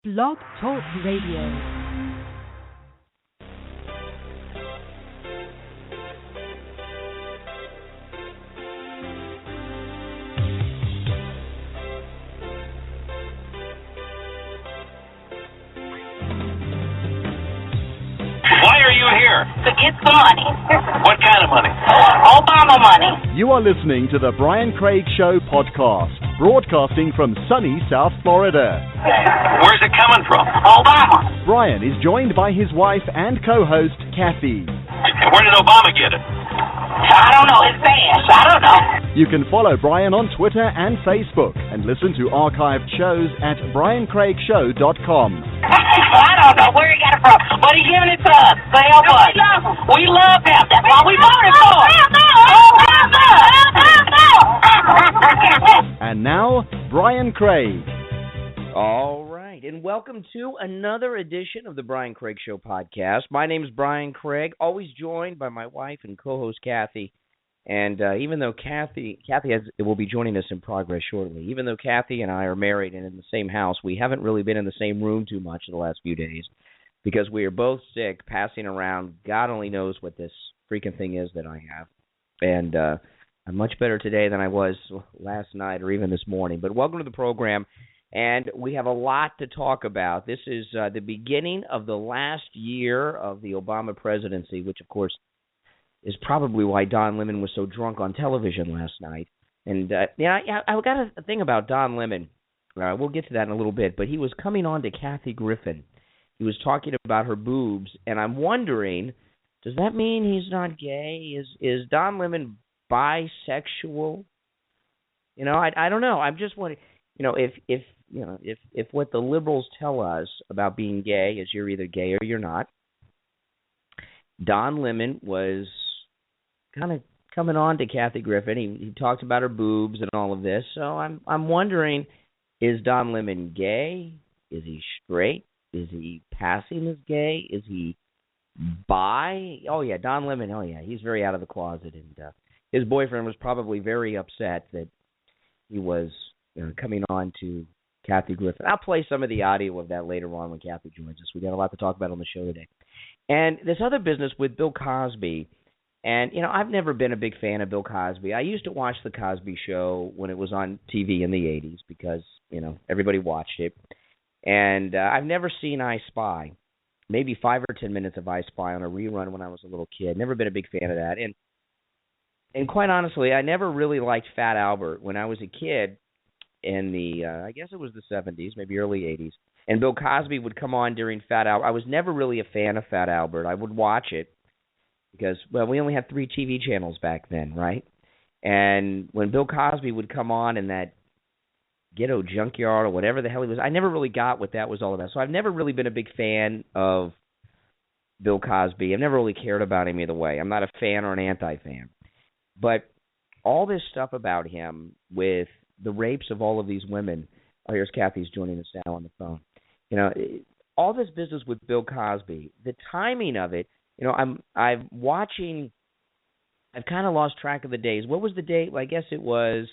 Blog Talk Radio. Why are you here? To get some money. What kind of money? Obama money. You are listening to the Brian Craig Show podcast, broadcasting from sunny South Florida. Where's it coming from? Obama. Brian is joined by his wife and co-host, Kathy. Where did Obama get it? I don't know. It's fast. I don't know. You can follow Brian on Twitter and Facebook and listen to archived shows at briancraigshow.com. I don't know where he got it from, but he giving it to us. So help us. We love him. That's why we voted for him. And now, Brian Craig. All right, and welcome to another edition of the Brian Craig Show podcast. My name is Brian Craig, always joined by my wife and co-host Kathy. And even though Kathy will be joining us in progress shortly, even though Kathy and I are married and in the same house, we haven't really been in the same room too much the last few days because we are both sick, passing around. God only knows what this freaking thing is that I have. And I'm much better today than I was last night or even this morning. But welcome to the program. And we have a lot to talk about. This is the beginning of the last year of the Obama presidency, which, of course, is probably why Don Lemon was so drunk on television last night. And, I got a thing about Don Lemon. We'll get to that in a little bit. But he was coming on to Kathy Griffin. He was talking about her boobs. And I'm wondering, does that mean he's not gay? Is Don Lemon bisexual? You know, I don't know. I'm just wondering, if what the liberals tell us about being gay is you're either gay or you're not, Don Lemon was kind of coming on to Kathy Griffin. He talked about her boobs and all of this. So I'm wondering, is Don Lemon gay? Is he straight? Is he passing as gay? Is he bi? Oh, yeah, Don Lemon, he's very out of the closet. And his boyfriend was probably very upset that he was coming on to Kathy Griffin. I'll play some of the audio of that later on when Kathy joins us. We got a lot to talk about on the show today. And this other business with Bill Cosby, and, I've never been a big fan of Bill Cosby. I used to watch The Cosby Show when it was on TV in the 80s because, everybody watched it. And I've never seen I Spy, maybe 5 or 10 minutes of I Spy on a rerun when I was a little kid. Never been a big fan of that. And quite honestly, I never really liked Fat Albert when I was a kid in the, I guess it was the 70s, maybe early 80s. And Bill Cosby would come on during Fat Albert. I was never really a fan of Fat Albert. I would watch it because, well, we only had 3 TV channels back then, right? And when Bill Cosby would come on in that ghetto junkyard or whatever the hell he was, I never really got what that was all about. So I've never really been a big fan of Bill Cosby. I've never really cared about him either way. I'm not a fan or an anti-fan. But all this stuff about him with the rapes of all of these women. Oh, here's Kathy's joining us now on the phone. All this business with Bill Cosby, the timing of it, I'm watching, I've kind of lost track of the days. What was the date? Well, I guess it was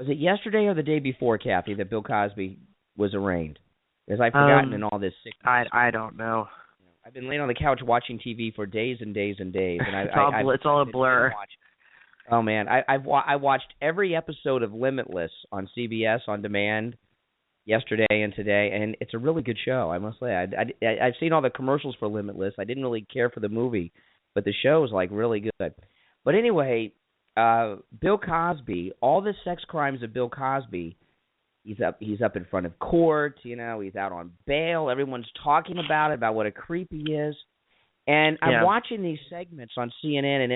it yesterday or the day before, Kathy, that Bill Cosby was arraigned? Because I've forgotten in all this sickness. I don't know. I've been laying on the couch watching TV for days and days and days. And it's all a blur. Oh, man, I watched every episode of Limitless on CBS On Demand yesterday and today, and it's a really good show, I must say. I've seen all the commercials for Limitless. I didn't really care for the movie, but the show is, really good. But anyway, Bill Cosby, all the sex crimes of Bill Cosby, he's up in front of court, he's out on bail. Everyone's talking about what a creep he is. And I'm watching these segments on CNN and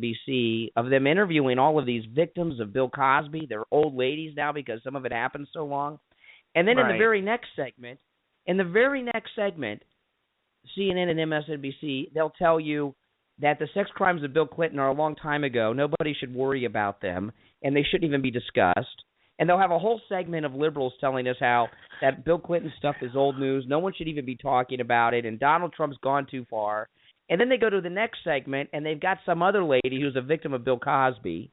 MSNBC of them interviewing all of these victims of Bill Cosby. They're old ladies now because some of it happened so long. And then in the very next segment, CNN and MSNBC, they'll tell you that the sex crimes of Bill Clinton are a long time ago. Nobody should worry about them, and they shouldn't even be discussed. And they'll have a whole segment of liberals telling us how that Bill Clinton stuff is old news. No one should even be talking about it, and Donald Trump's gone too far. And then they go to the next segment, and they've got some other lady who's a victim of Bill Cosby.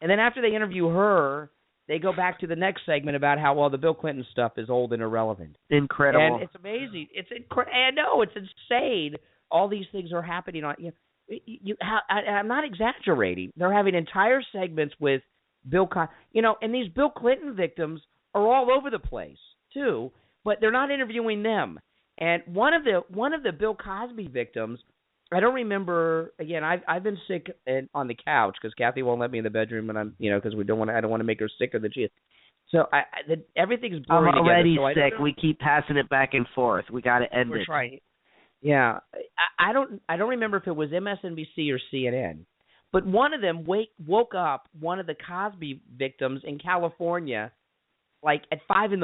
And then after they interview her, they go back to the next segment about how, well, the Bill Clinton stuff is old and irrelevant. Incredible. And it's amazing. I know, it's insane. All these things are happening on. I'm not exaggerating. They're having entire segments with Bill Cosby. And these Bill Clinton victims are all over the place too, but they're not interviewing them. And one of the Bill Cosby victims, I don't remember. Again, I've been sick on the couch because Kathy won't let me in the bedroom, and I'm because I don't want to make her sicker than she is. So everything's blurring I'm already together. sick. We keep passing it back and forth. We got to end We're it. trying. Yeah, I don't remember if it was MSNBC or CNN, but one of them woke up one of the Cosby victims in California, like at 5 a.m,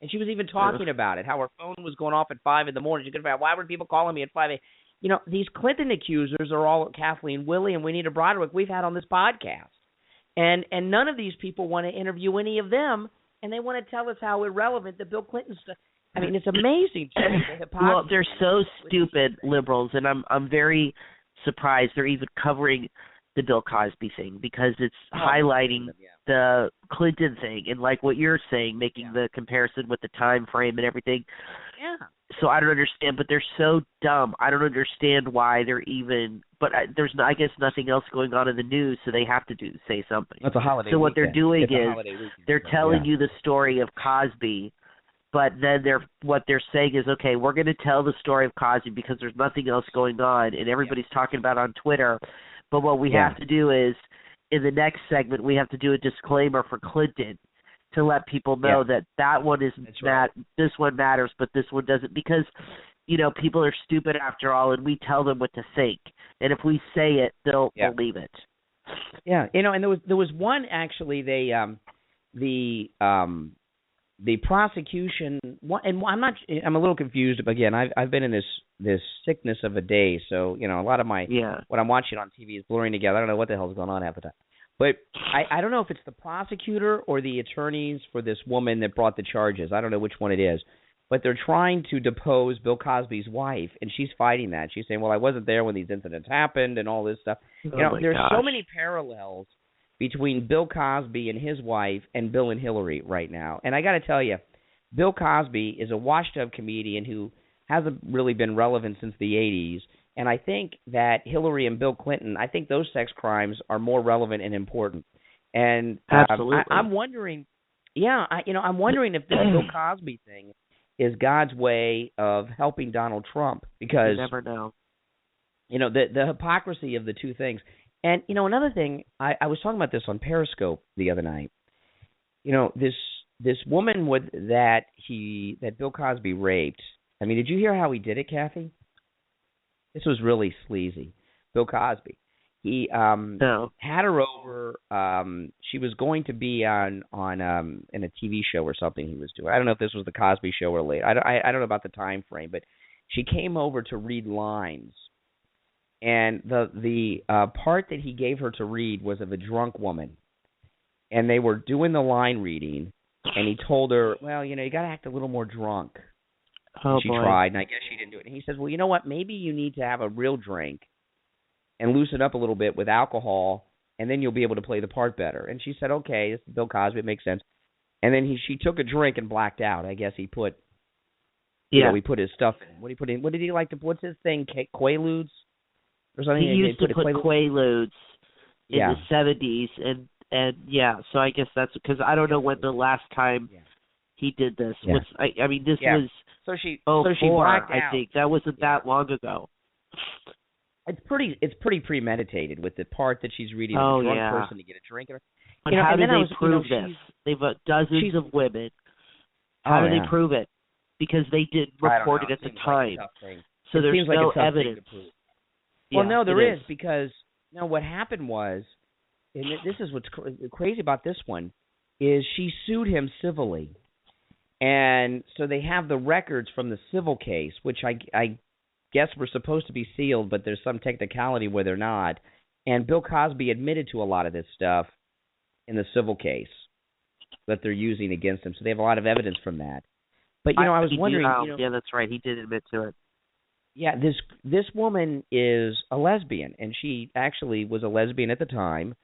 and she was even talking about it, how her phone was going off at 5 a.m. She could find, why were people calling me at 5 a.m? These Clinton accusers are all Kathleen Willey and Juanita Broderick we've had on this podcast, and none of these people want to interview any of them, and they want to tell us how irrelevant the Bill Clinton stuff. I mean, it's amazing to me, the hypocrisy. Well, they're so stupid, liberals, and I'm very surprised they're even covering the Bill Cosby thing because it's highlighting the Clinton thing and like what you're saying, making the comparison with the time frame and everything. Yeah. So I don't understand, but they're so dumb. I don't understand why they're even. But there's, I guess, nothing else going on in the news, so they have to say something. That's a holiday. So what weekend. they're doing It's is they're telling you the story of Cosby. But then what they're saying is, okay, we're going to tell the story of Cosby because there's nothing else going on, and everybody's talking about it on Twitter. But what we have to do is, in the next segment, we have to do a disclaimer for Clinton to let people know that one is this one matters, but this one doesn't, because people are stupid after all, and we tell them what to think, and if we say it, they'll believe it. Yeah, and there was one actually. The prosecution, and I'm a little confused. But again, I've been in this sickness of a day, so a lot of my what I'm watching on TV is blurring together. I don't know what the hell's going on half the time. But I don't know if it's the prosecutor or the attorneys for this woman that brought the charges. I don't know which one it is. But they're trying to depose Bill Cosby's wife, and she's fighting that. She's saying, well, I wasn't there when these incidents happened and all this stuff. There's so many parallels between Bill Cosby and his wife and Bill and Hillary right now. And I got to tell you, Bill Cosby is a washed-up comedian who hasn't really been relevant since the 80s. And I think that Hillary and Bill Clinton, I think those sex crimes are more relevant and important. And absolutely, I'm wondering, I'm wondering if this Bill Cosby thing is God's way of helping Donald Trump, because you never know. The hypocrisy of the two things. And another thing, I was talking about this on Periscope the other night. This woman that Bill Cosby raped. I mean, did you hear how he did it, Kathy? This was really sleazy. Bill Cosby. He had her over. She was going to be on in a TV show or something he was doing. I don't know if this was the Cosby Show or later. I don't know about the time frame, but she came over to read lines. And the part that he gave her to read was of a drunk woman. And they were doing the line reading, and he told her, well, you got to act a little more drunk. She tried, and I guess she didn't do it. And he says, well, you know what? Maybe you need to have a real drink and loosen up a little bit with alcohol, and then you'll be able to play the part better. And she said, okay, this is Bill Cosby. It makes sense. And then she took a drink and blacked out. I guess he put he put his stuff in. What did he put in? What did he like to put? What's his thing? Quaaludes? Or something? He used to put Quaaludes in the 70s, and so I guess that's because I don't know when the last time he did this. Yeah. This was so she blacked out. I think that wasn't that long ago. It's pretty premeditated with the part that she's reading. The drunk person to get a drink. But how do they prove this? They've got dozens of women. How do they prove it? Because they didn't report it at the time. So there's no evidence. Well, no, there is, because what happened was, and this is what's crazy about this one, is she sued him civilly. And so they have the records from the civil case, which I guess were supposed to be sealed, but there's some technicality where they're not. And Bill Cosby admitted to a lot of this stuff in the civil case that they're using against him. So they have a lot of evidence from that. But, I was wondering... yeah, that's right. He did admit to it. Yeah, this woman is a lesbian, and she actually was a lesbian at the time,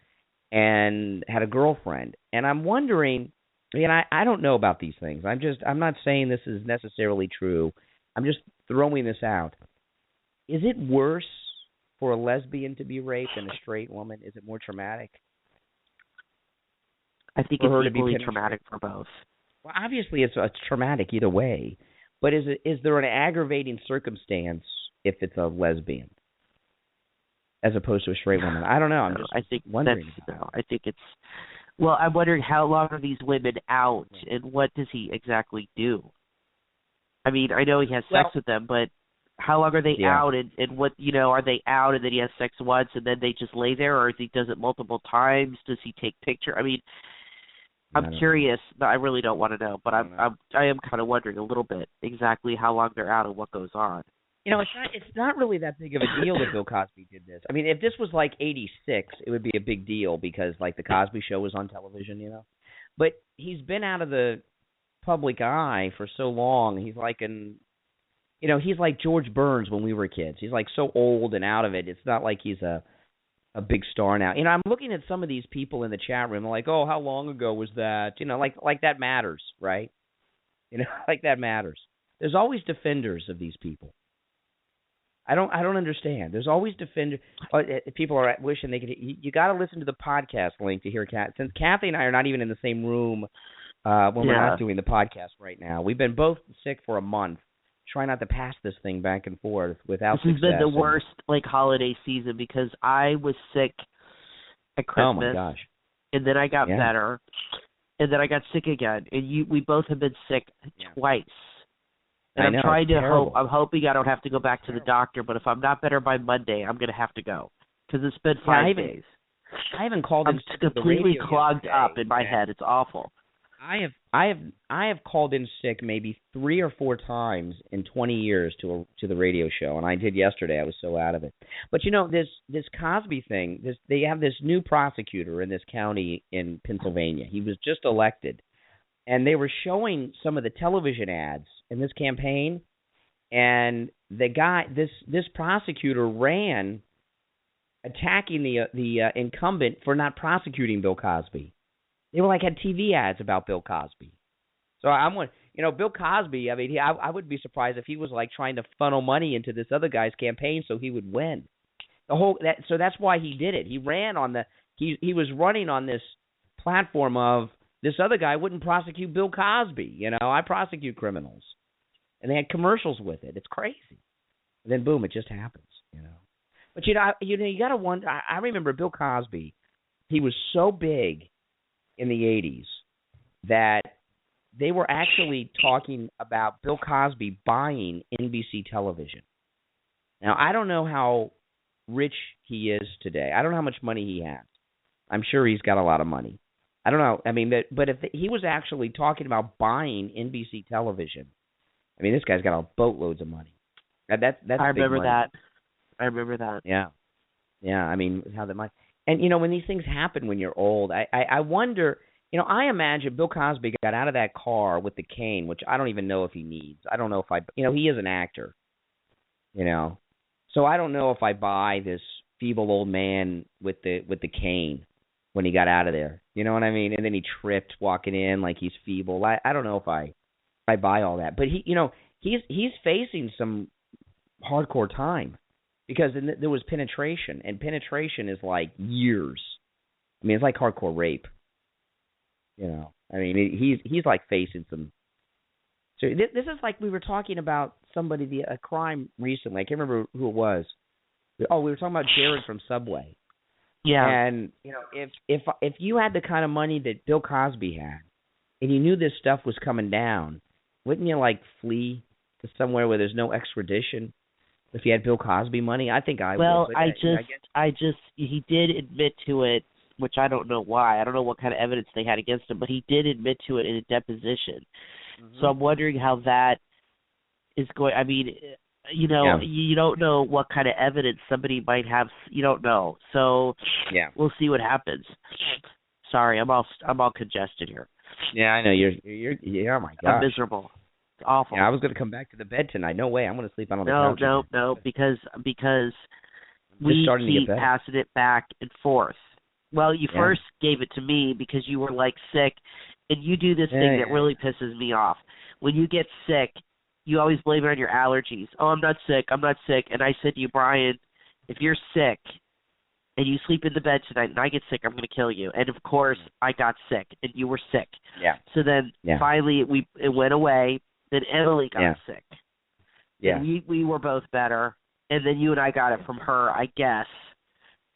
and had a girlfriend. And I'm wondering, I don't know about these things. I'm not saying this is necessarily true. I'm just throwing this out. Is it worse for a lesbian to be raped than a straight woman? Is it more traumatic? I think for her it's to be equally penetrated? traumatic for both. Well, obviously it's traumatic either way. But is there an aggravating circumstance if it's a lesbian as opposed to a straight woman? I don't know. I'm just wondering. I think it's. Well, I'm wondering how long are these women out, and what does he exactly do? I mean, I know he has sex with them, but how long are they out, and what, are they out and then he has sex once and then they just lay there, or he does it multiple times? Does he take pictures? I mean, I'm curious. I really don't want to know, but I am kind of wondering a little bit exactly how long they're out and what goes on. It's not really that big of a deal that Bill Cosby did this. I mean, if this was like 86, it would be a big deal because like the Cosby Show was on television, But he's been out of the public eye for so long. He's like he's like George Burns when we were kids. He's like so old and out of it. It's not like he's a big star now. I'm looking at some of these people in the chat room like, oh, how long ago was that? Like that matters, right? Like that matters. There's always defenders of these people. I don't understand. There's always defenders. People are wishing they could. You got to listen to the podcast link to hear since Kathy and I are not even in the same room when we're not doing the podcast right now. We've been both sick for a month. Try not to pass this thing back and forth without success. This has been the worst holiday season because I was sick at Christmas. Oh my gosh! And then I got better, and then I got sick again. And we both have been sick twice. And I'm trying to hope. I'm hoping I don't have to go back to the doctor. But if I'm not better by Monday, I'm going to have to go because it's been 5 days. I haven't called in. I'm completely clogged up in my head. It's awful. I have called in sick maybe 3 or 4 times in 20 years to the radio show, and I did yesterday. I was so out of it. But this Cosby thing. They have this new prosecutor in this county in Pennsylvania. He was just elected, and they were showing some of the television ads in this campaign, and the guy, this prosecutor ran attacking the incumbent for not prosecuting Bill Cosby. They were had TV ads about Bill Cosby. So Bill Cosby. I mean, I would be surprised if he was trying to funnel money into this other guy's campaign so he would win. So that's why he did it. He ran on he was running on this platform of this other guy wouldn't prosecute Bill Cosby. I prosecute criminals, and they had commercials with it. It's crazy. And then boom, it just happens. But you got to wonder. I remember Bill Cosby. He was so big in the 80s that they were actually talking about Bill Cosby buying NBC television. Now, I don't know how rich he is today. I don't know how much money he has. I'm sure he's got a lot of money. I don't know. I mean, but if he was actually talking about buying NBC television, I mean, this guy's got boatloads of money. That's I remember money. that. I remember that. Yeah. I mean, how that might. And, when these things happen when you're old, I wonder, I imagine Bill Cosby got out of that car with the cane, which I don't even know if he needs. I don't know if he is an actor, So I don't know if I buy this feeble old man with the cane when he got out of there. You know what I mean? And then he tripped walking in like he's feeble. I don't know if I buy all that. But he's facing some hardcore time. Because there was penetration, and penetration is years. I mean, it's like hardcore rape. I mean, he's facing some. So this is we were talking about somebody, a crime recently. I can't remember who it was. Oh, we were talking about Jared from Subway. Yeah. And if you had the kind of money that Bill Cosby had, and you knew this stuff was coming down, wouldn't you flee to somewhere where there's no extradition? If he had Bill Cosby money, I think I would. Well, he did admit to it, which I don't know why. I don't know what kind of evidence they had against him, but he did admit to it in a deposition. Mm-hmm. So I'm wondering how that is going. I mean, you don't know what kind of evidence somebody might have. You don't know. So we'll see what happens. Sorry, I'm all congested here. Yeah, I know you're. Oh my God, I'm miserable. It's awful. Yeah, I was going to come back to the bed tonight. No way. I'm going to sleep on the couch. No, because we keep passing it back and forth. Well, you first gave it to me because you were, like, sick, and you do this thing that really pisses me off. When you get sick, you always blame it on your allergies. Oh, I'm not sick. And I said to you, Brian, if you're sick and you sleep in the bed tonight and I get sick, I'm going to kill you. And, of course, I got sick, and you were sick. Yeah. So then finally it went away. Then Emily got sick. Yeah. And we were both better. And then you and I got it from her, I guess.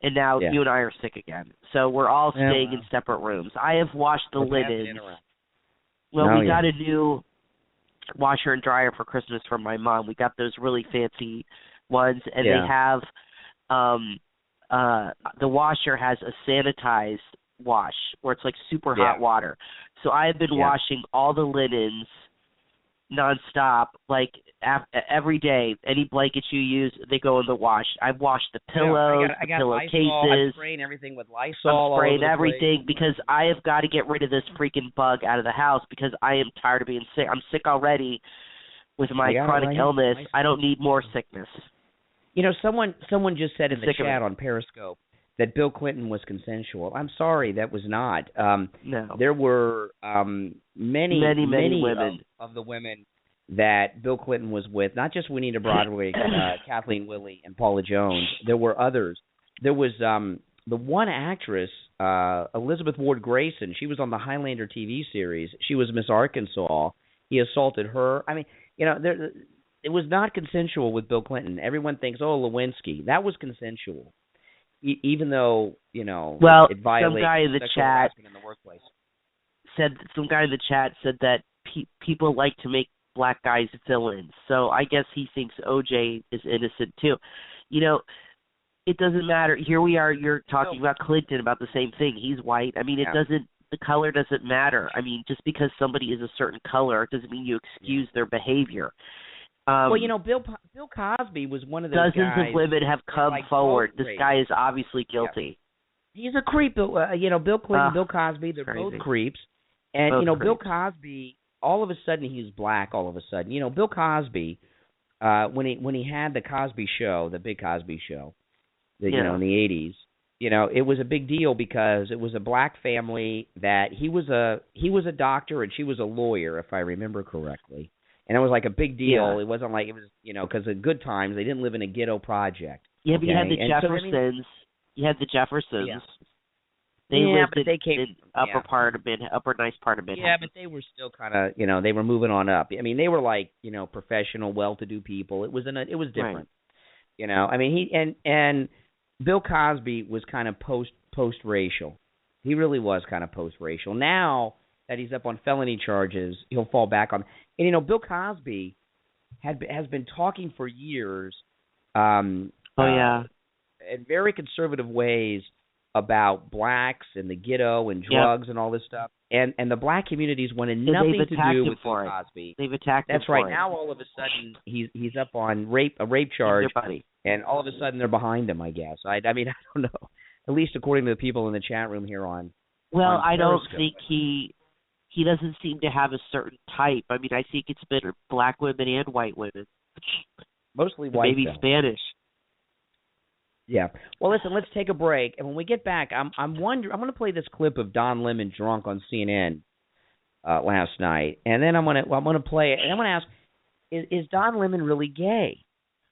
And now you and I are sick again. So we're all staying in separate rooms. I have washed the linens. Well, we got a new washer and dryer for Christmas from my mom. We got those really fancy ones, and they have the washer has a sanitized wash where it's like super hot water. So I have been washing all the linens nonstop, like every day. Any blankets you use, they go in the wash. I've washed the pillows, I got pillowcases. I'm spraying everything with Lysol. I'm spraying everything because I have got to get rid of this freaking bug out of the house because I am tired of being sick. I'm sick already with my chronic illness. I don't need more sickness. You know, someone just said in the chat on Periscope that Bill Clinton was consensual. I'm sorry, that was not. No. There were many women of the women that Bill Clinton was with, not just Juanita Broadway, Kathleen Willey, and Paula Jones. There were others. There was the one actress, Elizabeth Ward Grayson. She was on the Highlander TV series. She was Miss Arkansas. He assaulted her. I mean, you know, it was not consensual with Bill Clinton. Everyone thinks, oh, Lewinsky. That was consensual. Even though, you know, it violates some guy in the chat in the workplace. Some guy in the chat said that people like to make black guys villains. So I guess he thinks OJ is innocent too. You know, it doesn't matter. Here we are, you're talking about Clinton about the same thing. He's white. I mean, the color doesn't matter. I mean, just because somebody is a certain color doesn't mean you excuse their behavior. Well, you know, Bill Cosby was one of those dozens guys. Dozens of women have come forward. This guy is obviously guilty. Yeah. He's a creep. You know, Bill Clinton, Bill Cosby, they're both creeps. And, you know, Bill Cosby, all of a sudden he's black all of a sudden. You know, Bill Cosby, when he had the Cosby Show, the Big Cosby Show, you know, in the 80s, you know, it was a big deal because it was a black family that he was a doctor and she was a lawyer, if I remember correctly. And it was like a big deal. It wasn't like it was, you know, because of good times, they didn't live in a ghetto project. Yeah, but you had the Jeffersons. You had the Jeffersons. Yeah. They lived in upper nice part of Manhattan. Yeah, but they were still kind of, you know, they were moving on up. I mean, they were like, you know, professional, well-to-do people. It was different. Right. You know, I mean, and Bill Cosby was kind of post-racial. He really was kind of post-racial. Now that he's up on felony charges, he'll fall back on. And, you know, Bill Cosby has been talking for years in very conservative ways about blacks and the ghetto and drugs and all this stuff. And the black communities wanted nothing to do with Bill Cosby. They've attacked him. That's right. Now all of a sudden he's up on a rape charge, and all of a sudden they're behind him, I guess. I mean, I don't know. At least according to the people in the chat room here on I don't think he doesn't seem to have a certain type. I mean, I think it's been black women and white women. Mostly white, maybe Spanish. Yeah. Well, listen, let's take a break, and when we get back, I'm going to play this clip of Don Lemon drunk on CNN last night, and then I'm going to play it, and I'm going to ask, is Don Lemon really gay?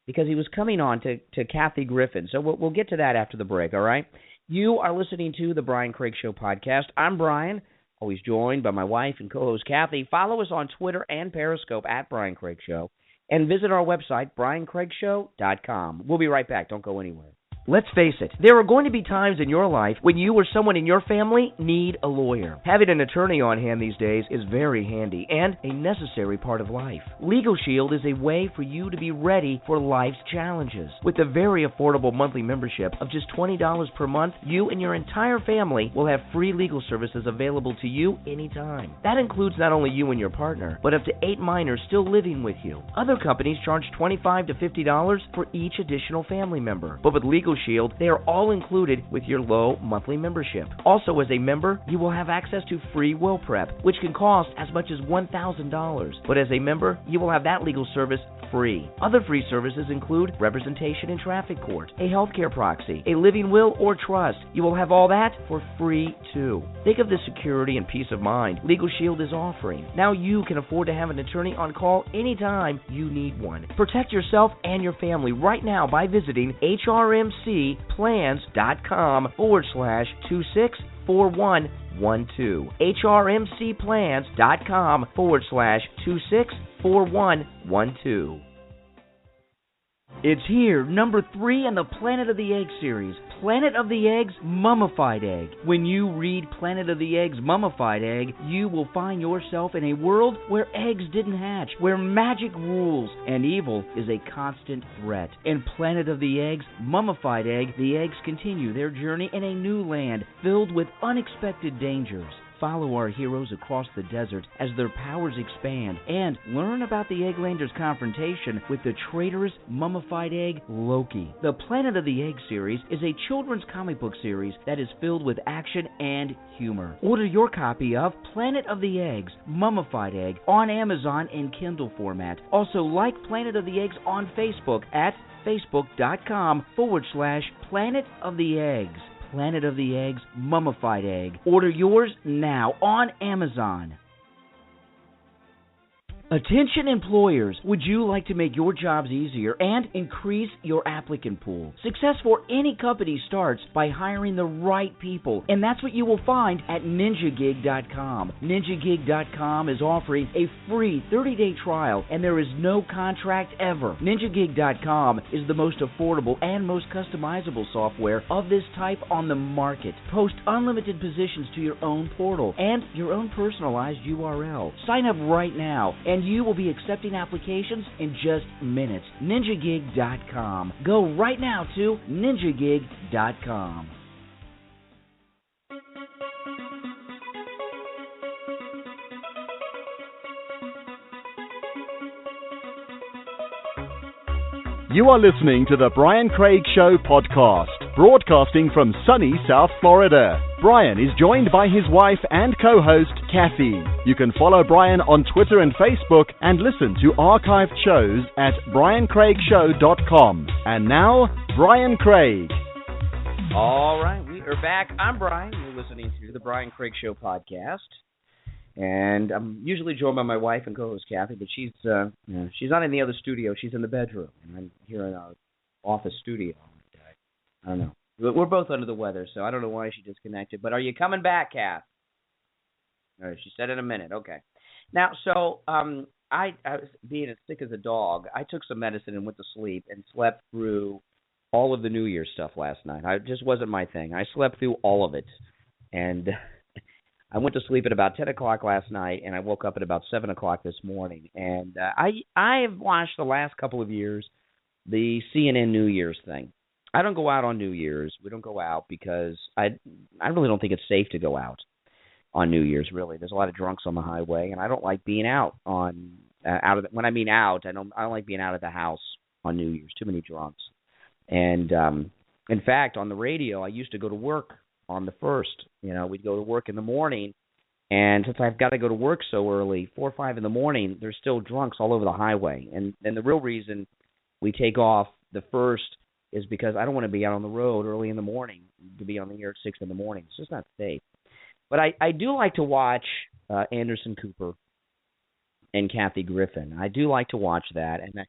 Because he was coming on to Kathy Griffin. So we'll get to that after the break. All right. You are listening to the Brian Craig Show podcast. I'm Brian, always joined by my wife and co-host Kathy. Follow us on Twitter and Periscope at Brian Craig Show, and visit our website briancraigshow.com. We'll be right back. Don't go anywhere. Let's face it, there are going to be times in your life when you or someone in your family need a lawyer. Having an attorney on hand these days is very handy and a necessary part of life. Legal Shield is a way for you to be ready for life's challenges. With a very affordable monthly membership of just $20 per month, you and your entire family will have free legal services available to you anytime. That includes not only you and your partner, but up to 8 minors still living with you. Other companies charge $25 to $50 for each additional family member. But with Legal Shield, they are all included with your low monthly membership. Also, as a member, you will have access to free will prep, which can cost as much as $1,000. But as a member, you will have that legal service free. Other free services include representation in traffic court, a healthcare proxy, a living will or trust. You will have all that for free too. Think of the security and peace of mind Legal Shield is offering. Now you can afford to have an attorney on call anytime you need one. Protect yourself and your family right now by visiting hrmcplans.com/264112. hrmcplans.com/264112. It's here, number 3 in the Planet of the Egg series, Planet of the Eggs Mummified Egg. When you read Planet of the Eggs Mummified Egg, you will find yourself in a world where eggs didn't hatch, where magic rules and evil is a constant threat. In Planet of the Eggs Mummified Egg, the eggs continue their journey in a new land filled with unexpected dangers. Follow our heroes across the desert as their powers expand and learn about the Egglanders' confrontation with the traitorous mummified egg, Loki. The Planet of the Egg series is a children's comic book series that is filled with action and humor. Order your copy of Planet of the Eggs, Mummified Egg on Amazon in Kindle format. Also, like Planet of the Eggs on Facebook at facebook.com/Planet of the Eggs. Planet of the Eggs Mummified Egg. Order yours now on Amazon. Attention employers, would you like to make your jobs easier and increase your applicant pool? Success for any company starts by hiring the right people, and that's what you will find at NinjaGig.com. NinjaGig.com is offering a free 30-day trial, and there is no contract ever. NinjaGig.com is the most affordable and most customizable software of this type on the market. Post unlimited positions to your own portal and your own personalized URL. Sign up right now, and you will be accepting applications in just minutes. NinjaGig.com. Go right now to NinjaGig.com. You are listening to the Brian Craig Show podcast, broadcasting from sunny South Florida. Brian is joined by his wife and co-host, Kathy. You can follow Brian on Twitter and Facebook and listen to archived shows at briancraigshow.com. And now, Brian Craig. All right, we are back. I'm Brian. You're listening to the Brian Craig Show podcast. And I'm usually joined by my wife and co-host, Kathy, but she's not in the other studio. She's in the bedroom, and I'm here in our office studio. I don't know. We're both under the weather, so I don't know why she disconnected. But are you coming back, Kath? All right, she said in a minute. Okay. Now, so I was being as sick as a dog. I took some medicine and went to sleep and slept through all of the New Year's stuff last night. It just wasn't my thing. I slept through all of it. And I went to sleep at about 10 o'clock last night, and I woke up at about 7 o'clock this morning. And I have watched the last couple of years the CNN New Year's thing. I don't go out on New Year's. We don't go out because I really don't think it's safe to go out on New Year's, really. There's a lot of drunks on the highway, and I don't like being out on when I mean out, I don't like being out at the house on New Year's. Too many drunks. And in fact, on the radio, I used to go to work on the 1st. You know, we'd go to work in the morning, and since I've got to go to work so early, 4 or 5 in the morning, there's still drunks all over the highway. And the real reason we take off the 1st is because I don't want to be out on the road early in the morning, to be on the air at 6 in the morning. It's just not safe. But I do like to watch Anderson Cooper and Kathy Griffin. I do like to watch that. And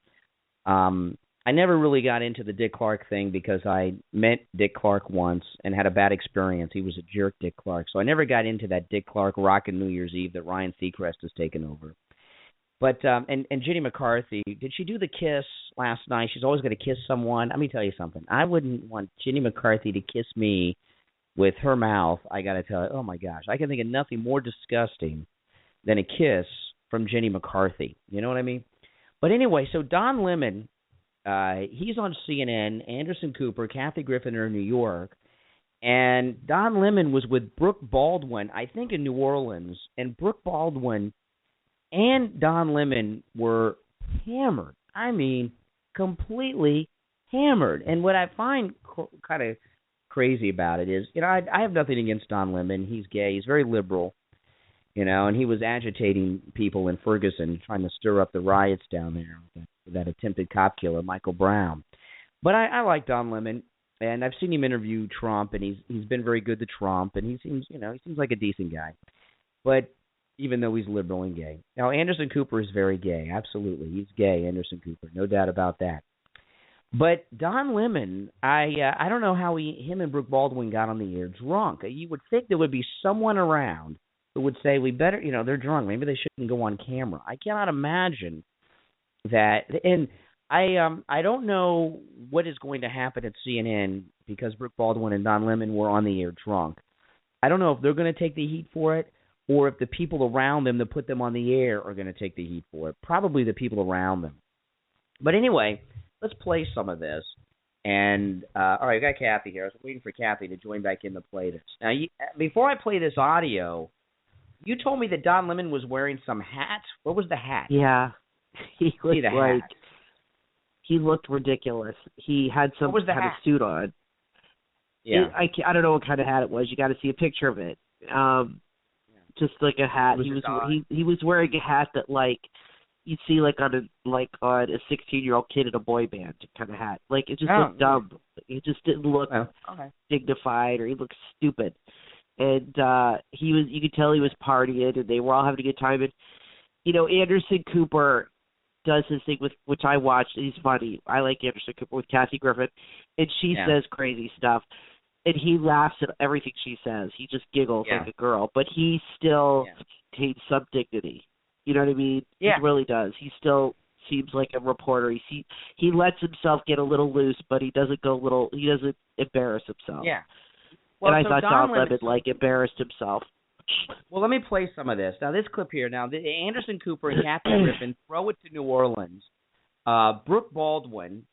I never really got into the Dick Clark thing because I met Dick Clark once and had a bad experience. He was a jerk, Dick Clark. So I never got into that Dick Clark rockin' New Year's Eve that Ryan Seacrest has taken over. But and Jenny McCarthy, did she do the kiss last night? She's always going to kiss someone. Let me tell you something. I wouldn't want Jenny McCarthy to kiss me with her mouth. I got to tell you, oh my gosh, I can think of nothing more disgusting than a kiss from Jenny McCarthy. You know what I mean? But anyway, so Don Lemon, he's on CNN. Anderson Cooper, Kathy Griffin are in New York, and Don Lemon was with Brooke Baldwin, I think in New Orleans, and Brooke Baldwin and Don Lemon were hammered. I mean, completely hammered. And what I find kind of crazy about it is, I have nothing against Don Lemon. He's gay. He's very liberal, and he was agitating people in Ferguson, trying to stir up the riots down there with that attempted cop killer, Michael Brown. But I like Don Lemon, and I've seen him interview Trump, and he's been very good to Trump, and he seems like a decent guy. But even though he's liberal and gay. Now, Anderson Cooper is very gay. Absolutely. He's gay, Anderson Cooper. No doubt about that. But Don Lemon, I don't know how him and Brooke Baldwin got on the air drunk. You would think there would be someone around who would say, we better, they're drunk. Maybe they shouldn't go on camera. I cannot imagine that. And I don't know what is going to happen at CNN because Brooke Baldwin and Don Lemon were on the air drunk. I don't know if they're going to take the heat for it or if the people around them that put them on the air are going to take the heat for it. Probably the people around them. But anyway, let's play some of this. And, all right, we got Kathy here. I was waiting for Kathy to join back in to play this. Now, before I play this audio, you told me that Don Lemon was wearing some hat. What was the hat? Yeah. He looked ridiculous. He had some kind of suit on. Yeah. I don't know what kind of hat it was. You got to see a picture of it. Just like a hat. He was wearing a hat that you'd see on a 16-year-old kid in a boy band kind of hat. It just looked dumb. It just didn't look dignified, or he looked stupid. And you could tell he was partying, and they were all having a good time. And Anderson Cooper does his thing which I watched. He's funny. I like Anderson Cooper with Kathy Griffin, and she says crazy stuff, and he laughs at everything she says. He just giggles like a girl, but he still retains some dignity. You know what I mean? Yeah. He really does. He still seems like a reporter. He lets himself get a little loose, but he doesn't embarrass himself. Yeah. Well, and I thought Don Lemon embarrassed himself. Well, let me play some of this. Now, this clip here. Now, Anderson Cooper and Kathy Griffin throw it to New Orleans. Brooke Baldwin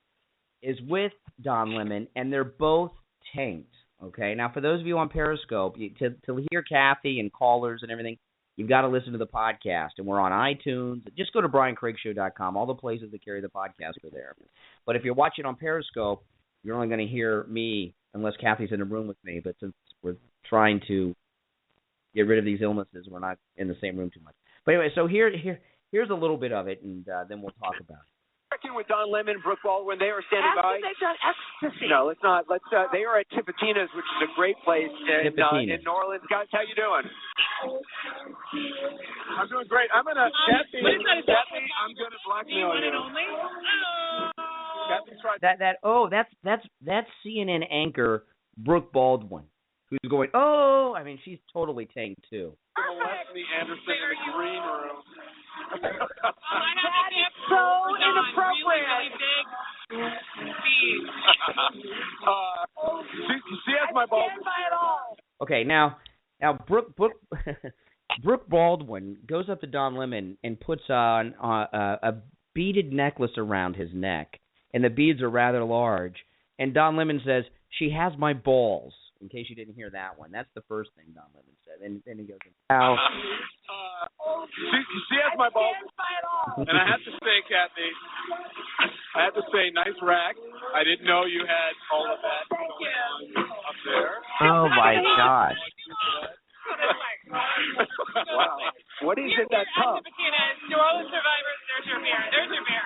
is with Don Lemon, and they're both tanked. Okay. Now, for those of you on Periscope, to hear Kathy and callers and everything, you've got to listen to the podcast, and we're on iTunes. Just go to BrianCraigShow.com. All the places that carry the podcast are there. But if you're watching on Periscope, you're only going to hear me unless Kathy's in a room with me. But since we're trying to get rid of these illnesses, we're not in the same room too much. But anyway, so here's a little bit of it, and then we'll talk about it. Working with Don Lemon, Brooke Baldwin, they are standing by. They've done ecstasy. No, let's not. They are at Tipitina's, which is a great place in New Orleans. Guys, how you doing? I'm doing great. I'm gonna Kathy. I'm gonna blackmail you. That's CNN anchor Brooke Baldwin, who's going, she's totally tanked too. Leslie Anderson in the green room. That is so inappropriate. Really big she has my balls. Okay, now Brooke Baldwin goes up to Don Lemon and puts on a beaded necklace around his neck, and the beads are rather large. And Don Lemon says, "She has my balls." In case you didn't hear that one, that's the first thing Don Lemon said. And then he goes, she has my balls. And I have to say, Kathy, nice rack. I didn't know you had all of that up there. Oh, my gosh. Wow. What is in that cup? New Orleans survivors, there's your beer.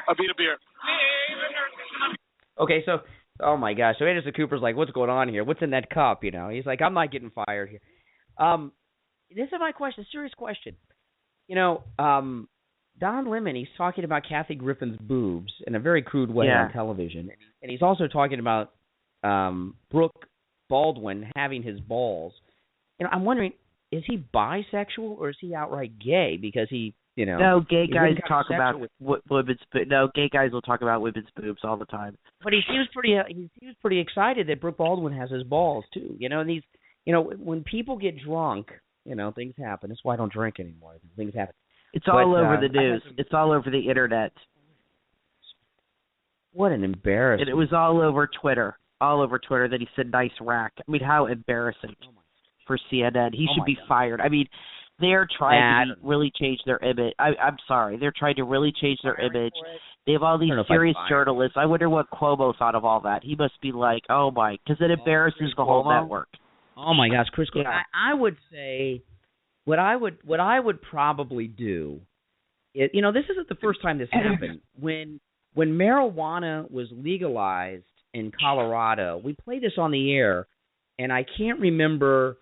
A beer. Okay, so... Oh, my gosh. So Anderson Cooper's like, what's going on here? What's in that cup? He's like, I'm not getting fired here. This is my question, serious question. Don Lemon, he's talking about Kathy Griffin's boobs in a very crude way on television. And he's also talking about Brooke Baldwin having his balls. I'm wondering, is he bisexual or is he outright gay? Because he... No, gay guys talk about women's. No, gay guys will talk about women's boobs all the time. But he seems pretty excited that Brooke Baldwin has his balls too. And these, when people get drunk, things happen. That's why I don't drink anymore. Things happen. It's all over the news. It's all over the internet. What an embarrassment! And it was all over Twitter. That he said nice rack. I mean, how embarrassing for CNN. He should be fired. I mean. They're trying to really change their image. I'm sorry. They're trying to really change their image. They have all these serious journalists. I wonder what Cuomo thought of all that. He must be like, oh, my, because it embarrasses the whole network. Oh, my gosh, Chris Cuomo. Yeah. I would say what I would probably do is, this isn't the first time this happened. When marijuana was legalized in Colorado, we played this on the air, and I can't remember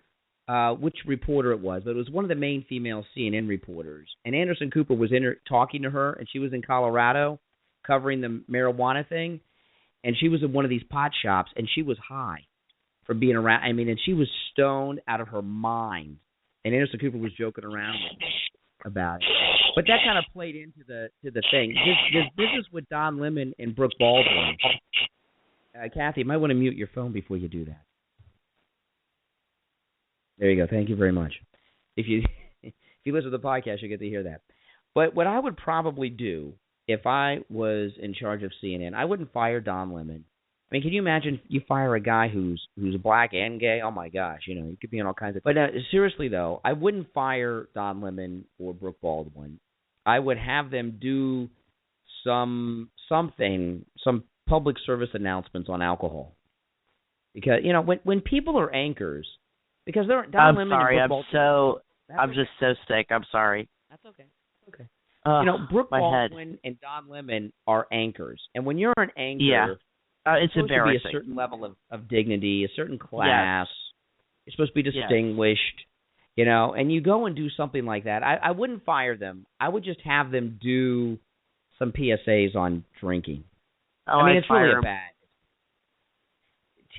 which reporter it was, but it was one of the main female CNN reporters. And Anderson Cooper was talking to her, and she was in Colorado covering the marijuana thing. And she was in one of these pot shops, and she was high from being around. I mean, and she was stoned out of her mind. And Anderson Cooper was joking around about it. But that kind of played into the thing. This business with Don Lemon and Brooke Baldwin. Kathy, you might want to mute your phone before you do that. There you go. Thank you very much. If you listen to the podcast, you get to hear that. But what I would probably do if I was in charge of CNN, I wouldn't fire Don Lemon. I mean, can you imagine you fire a guy who's black and gay? Oh my gosh, he could be in all kinds of. But seriously though, I wouldn't fire Don Lemon or Brooke Baldwin. I would have them do some public service announcements on alcohol, because when people are anchors. Because Don Lemon and Brooke Baldwin. I'm just so sick. I'm sorry. That's okay. Okay. Brooke Baldwin and Don Lemon are anchors, and when you're an anchor, it's embarrassing. Supposed to be a certain level of dignity, a certain class. Yes. You're supposed to be distinguished, and you go and do something like that. I wouldn't fire them. I would just have them do some PSAs on drinking. Oh, I mean, I'd it's really fire bad.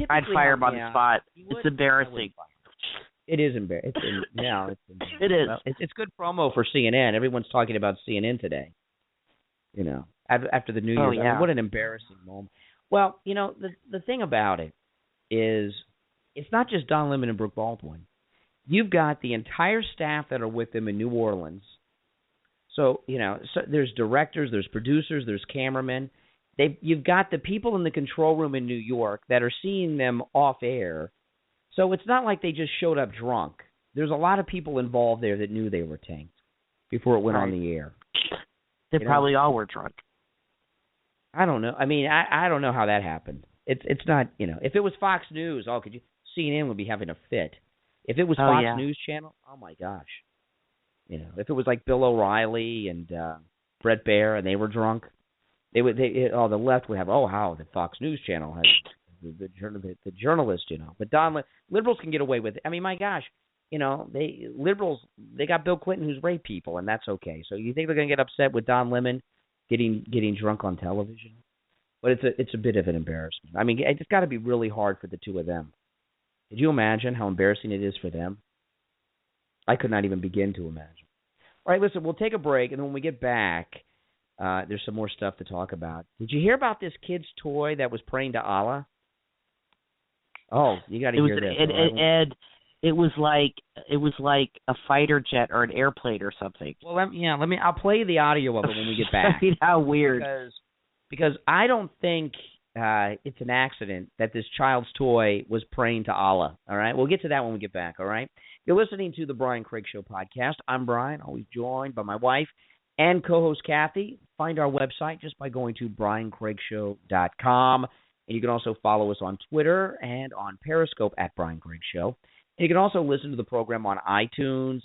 I'd fire him on the spot. It's embarrassing. It is embarrassing. It is. Well, it's good promo for CNN. Everyone's talking about CNN today. After the New Year's. I mean, what an embarrassing moment. Well, the thing about it is, it's not just Don Lemon and Brooke Baldwin. You've got the entire staff that are with them in New Orleans. So there's directors, there's producers, there's cameramen. You've got the people in the control room in New York that are seeing them off air. So it's not like they just showed up drunk. There's a lot of people involved there that knew they were tanked before it went on the air. They probably all were drunk. I don't know. I mean, I don't know how that happened. It's not, if it was Fox News, CNN would be having a fit. If it was Fox News Channel, oh my gosh. If it was like Bill O'Reilly and Bret Baier and they were drunk, the left would have, how the Fox News Channel has the journalist, But liberals can get away with it. I mean, my gosh, liberals, they got Bill Clinton who's raped people, and that's okay. So you think they're going to get upset with Don Lemon getting drunk on television? But it's a bit of an embarrassment. I mean, it's got to be really hard for the two of them. Could you imagine how embarrassing it is for them? I could not even begin to imagine. All right, listen, we'll take a break, and then when we get back, there's some more stuff to talk about. Did you hear about this kid's toy that was praying to Allah? Oh, you got to hear this. Ed, it was like a fighter jet or an airplane or something. Well, I'll play the audio of it when we get back. I mean, how weird. Because I don't think it's an accident that this child's toy was praying to Allah. All right, we'll get to that when we get back. All right, you're listening to the Brian Craig Show podcast. I'm Brian, always joined by my wife and co-host Kathy. Find our website just by going to BrianCraigShow.com. And you can also follow us on Twitter and on Periscope at Brian Craig Show. And you can also listen to the program on iTunes,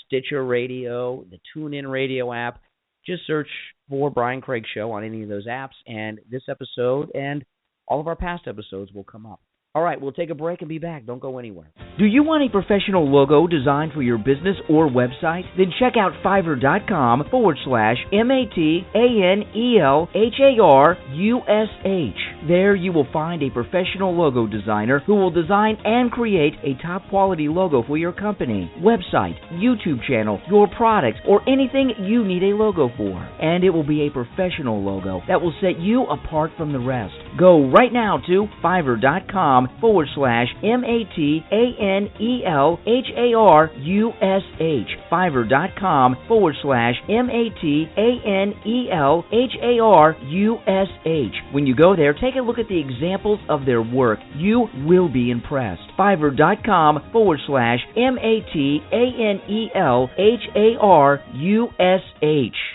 Stitcher Radio, the TuneIn Radio app. Just search for Brian Craig Show on any of those apps, and this episode and all of our past episodes will come up. All right, we'll take a break and be back. Don't go anywhere. Do you want a professional logo designed for your business or website? Then check out Fiverr.com/MATANELHARUSH. There you will find a professional logo designer who will design and create a top quality logo for your company, website, YouTube channel, your product, or anything you need a logo for. And it will be a professional logo that will set you apart from the rest. Go right now to Fiverr.com/MATANELHARUSH. Fiverr.com/MATANELHARUSH. When you go there, take a look at the examples of their work. You will be impressed. Fiverr.com/MATANELHARUSH.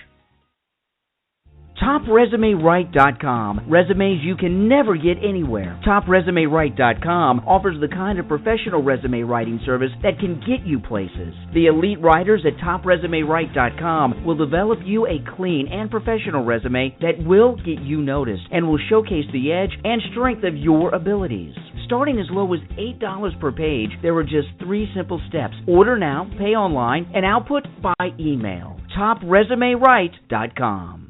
TopResumeWrite.com. Resumes you can never get anywhere. TopResumeWrite.com offers the kind of professional resume writing service that can get you places. The elite writers at TopResumeWrite.com will develop you a clean and professional resume that will get you noticed and will showcase the edge and strength of your abilities. Starting as low as $8 per page, there are just 3 simple steps. Order now, pay online, and output by email. TopResumeWrite.com.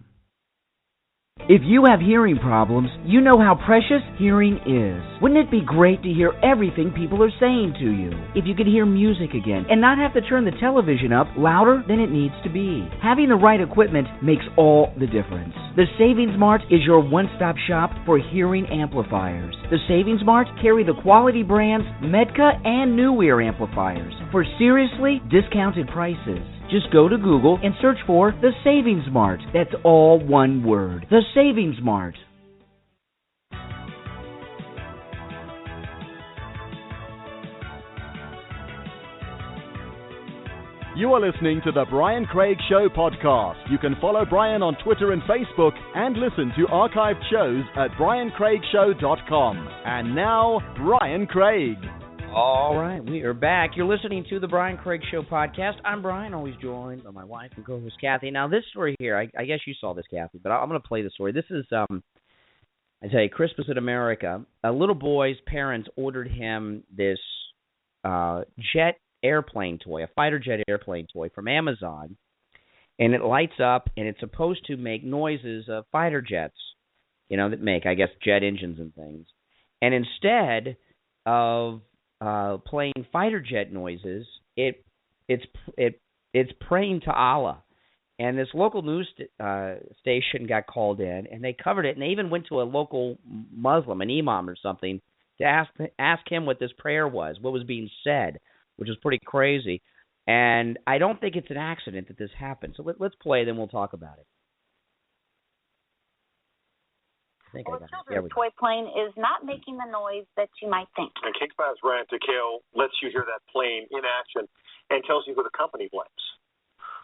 If you have hearing problems, you know how precious hearing is. Wouldn't it be great to hear everything people are saying to you? If you could hear music again and not have to turn the television up louder than it needs to be. Having the right equipment makes all the difference. The Savings Mart is your one-stop shop for hearing amplifiers. The Savings Mart carry the quality brands Medka and New Ear amplifiers for seriously discounted prices. Just go to Google and search for The Savings Mart. That's all one word. The Savings Mart. You are listening to the Brian Craig Show podcast. You can follow Brian on Twitter and Facebook and listen to archived shows at briancraigshow.com. And now, Brian Craig. All right, we are back. You're listening to the Brian Craig Show podcast. I'm Brian, always joined by my wife and co-host Kathy. Now, this story here, I guess you saw this, Kathy, but I'm going to play the story. This is, I tell you, Christmas in America. A little boy's parents ordered him this jet airplane toy, a fighter jet airplane toy from Amazon, and it lights up, and it's supposed to make noises of fighter jets, you know, that make, I guess, jet engines and things. And instead of playing fighter jet noises, it's praying to Allah. And this local news station got called in, and they covered it, and they even went to a local Muslim, an imam or something, to ask him what this prayer was, what was being said, which is pretty crazy. And I don't think it's an accident that this happened. So let's play, then we'll talk about it. A children's toy plane is not making the noise that you might think. And Kickbass Rant to Kill lets you hear that plane in action and tells you who the company blames.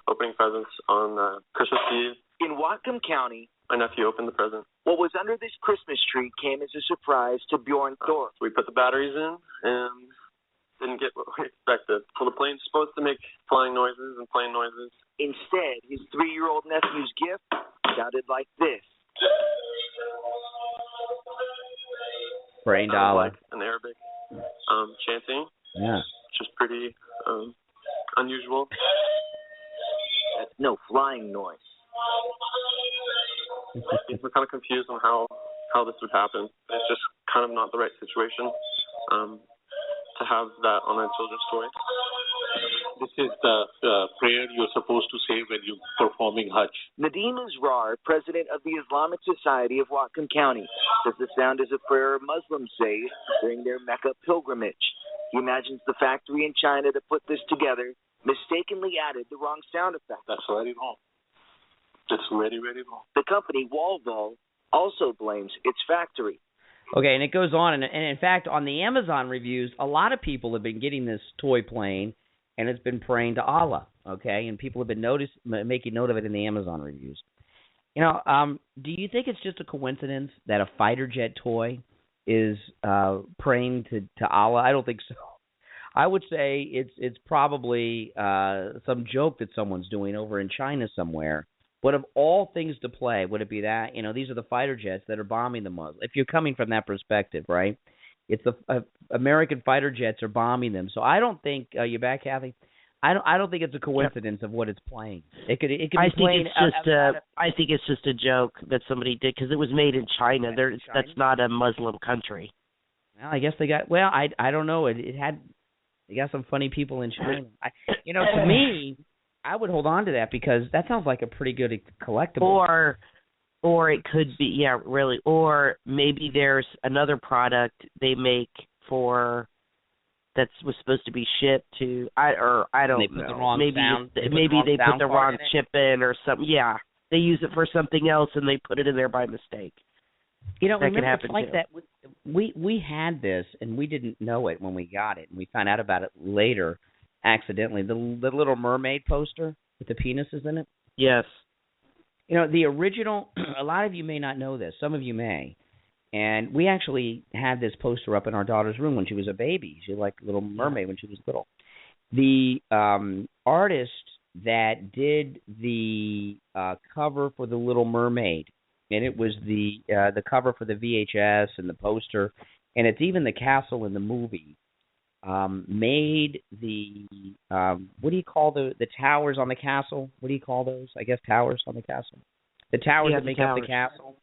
Opening presents on Christmas Eve. In Whatcom County, my nephew opened the present. What was under this Christmas tree came as a surprise to Bjorn Thorpe. So we put the batteries in and didn't get what we expected. So the plane's supposed to make flying noises and plane noises. Instead, his 3-year-old nephew's gift sounded like this. Praying to Allah. Like an Arabic chanting. Yeah. Which is pretty unusual. That's no flying noise. We're kind of confused on how this would happen. It's just kind of not the right situation to have that on a children's toy. This is the prayer you're supposed to say when you're performing Hajj. Nadeem Israr, president of the Islamic Society of Whatcom County, says the sound is a prayer Muslims say during their Mecca pilgrimage. He imagines the factory in China that put this together mistakenly added the wrong sound effect. That's very wrong. That's very, very wrong. The company, Walvol, also blames its factory. Okay, and it goes on, and in fact, on the Amazon reviews, a lot of people have been getting this toy plane, and it's been praying to Allah, okay? And people have been making note of it in the Amazon reviews. You know, do you think it's just a coincidence that a fighter jet toy is praying to Allah? I don't think so. I would say it's probably some joke that someone's doing over in China somewhere. But of all things to play, would it be that, you know, these are the fighter jets that are bombing the Muslims? If you're coming from that perspective, right? It's the American fighter jets are bombing them. So I don't think you back, Kathy. I don't think it's a coincidence of what it's playing. It could be playing. I think it's just a joke that somebody did because it was made in China. That's not a Muslim country. Well, I guess they got. Well, I don't know. They got some funny people in China. To me, I would hold on to that because that sounds like a pretty good collectible. Or it could be, yeah, really. Or maybe there's another product they make that was supposed to be shipped to, I don't know. They put the wrong sound. Maybe they put the wrong chip in or something. Yeah, they use it for something else and they put it in there by mistake. You know, that remember, can happen it's like too. that. We had this and we didn't know it when we got it, and we found out about it later, accidentally. The Little Mermaid poster with the penises in it. Yes. You know, the original, a lot of you may not know this. Some of you may. And we actually had this poster up in our daughter's room when she was a baby. She liked Little Mermaid when she was little. The artist that did the cover for the Little Mermaid, and it was the cover for the VHS and the poster, and it's even the castle in the movie, made the what do you call the towers on the castle? What do you call those? I guess towers on the castle. The towers that make up the castle.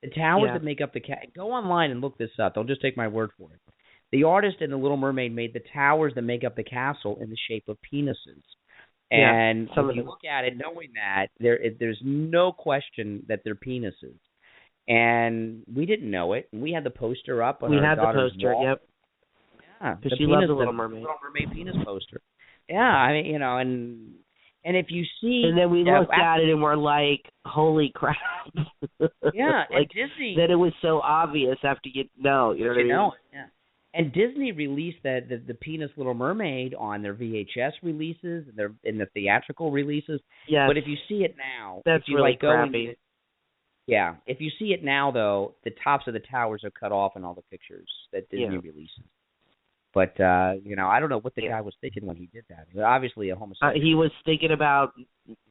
The towers that make up the castle. Go online and look this up. Don't just take my word for it. The artist in The Little Mermaid made the towers that make up the castle in the shape of penises. And if you look at it, knowing that, there's no question that they're penises. And we didn't know it. We had the poster up on our daughter's wall. Yep. Yeah, because she loves the Little Mermaid. Little Mermaid penis poster. Yeah, I mean, you know, and if you see, and then we looked at it and we're like, "Holy crap!" Yeah, like and Disney. That it was so obvious after you know what I mean? Yeah. And Disney released the penis Little Mermaid on their VHS releases, in the theatrical releases. Yes. But if you see it now, that's really crappy. Yeah, if you see it now, though, the tops of the towers are cut off in all the pictures that Disney releases. But, you know, I don't know what the guy was thinking when he did that. Obviously a homosexual. He was thinking about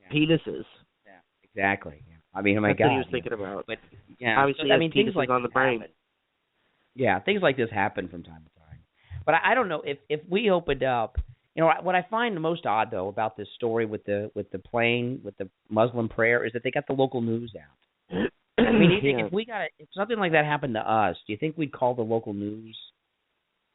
penises. Yeah, exactly. Yeah. I mean, oh my That's God. what he was thinking about. But, yeah. Obviously, I mean, things penises like on the brain. happen. Yeah, things like this happen from time to time. But I don't know, if we opened up, you know, what I find the most odd, though, about this story with the plane, with the Muslim prayer, is that they got the local news out. I mean, if something like that happened to us, do you think we'd call the local news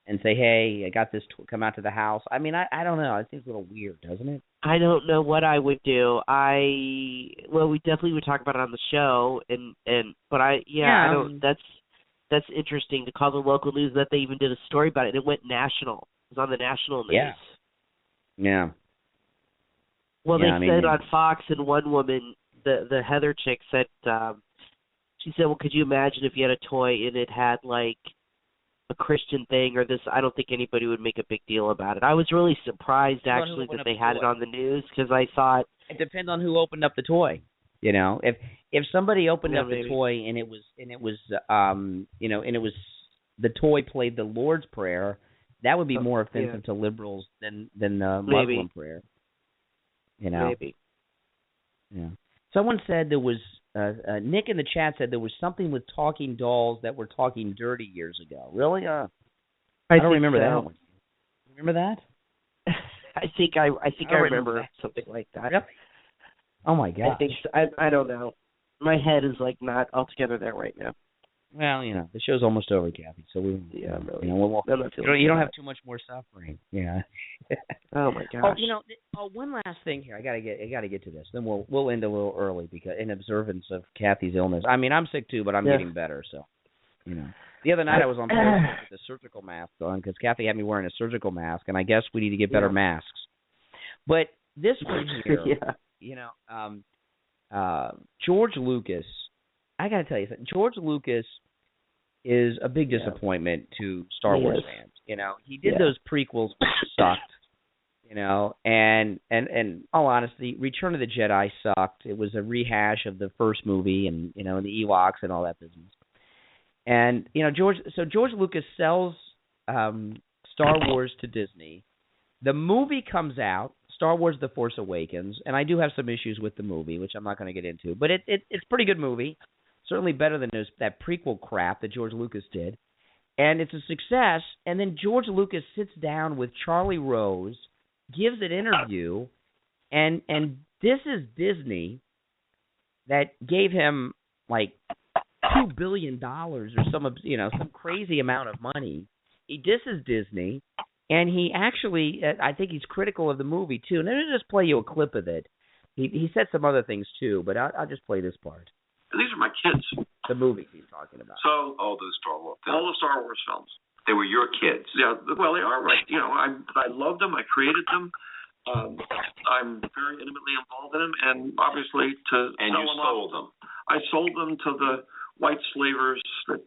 and say, "Hey, I got this. Come out to the house"? I mean, I don't know. It seems a little weird, doesn't it? I don't know what I would do. We definitely would talk about it on the show, but I don't. That's interesting to call the local news. That they even did a story about it. It went national. It was on the national news. Yeah. Well, they said on Fox, and one woman, the Heather chick said. She said, well, could you imagine if you had a toy and it had, like, a Christian thing or this? I don't think anybody would make a big deal about it. I was really surprised, actually, that they had it on the news because I thought... It depends on who opened up the toy, you know. If somebody opened up the toy and it was the toy played the Lord's Prayer, that would be more offensive to liberals than the Muslim prayer. You know? Maybe. Yeah. Someone said there was... Nick in the chat said there was something with talking dolls that were talking dirty years ago. Really? I don't remember that one. Remember that? I think I remember something like that. Really? Oh my God! I think so. I don't know. My head is like not altogether there right now. Well, you know, the show's almost over, Kathy. So really. You don't have too much more suffering. Yeah. Oh my gosh. Oh, you know. One last thing here. I gotta get to this. Then we'll end a little early because in observance of Kathy's illness. I mean, I'm sick too, but I'm getting better. So, you know. The other night I was on with the surgical mask on because Kathy had me wearing a surgical mask, and I guess we need to get better masks. But this one here, you know, George Lucas. I got to tell you something. George Lucas is a big disappointment to Star Wars fans. You know, he did those prequels which sucked. You know, and all honesty, Return of the Jedi sucked. It was a rehash of the first movie, and you know, the Ewoks and all that business. And you know, George Lucas sells Star Wars to Disney. The movie comes out, Star Wars: The Force Awakens, and I do have some issues with the movie, which I'm not going to get into, but it's a pretty good movie. Certainly better than that prequel crap that George Lucas did. And it's a success. And then George Lucas sits down with Charlie Rose, gives an interview, and this is Disney that gave him like $2 billion or some crazy amount of money. This is Disney, and he actually, I think he's critical of the movie too. And let me just play you a clip of it. He said some other things too, but I'll just play this part. And these are my kids. The movies he's talking about. So all those Star Wars films. All the Star Wars films. They were your kids. Yeah, well, they are, right. You know, I loved them. I created them. I'm very intimately involved in them, and obviously to and sell you them sold off, them. I sold them to the white slavers that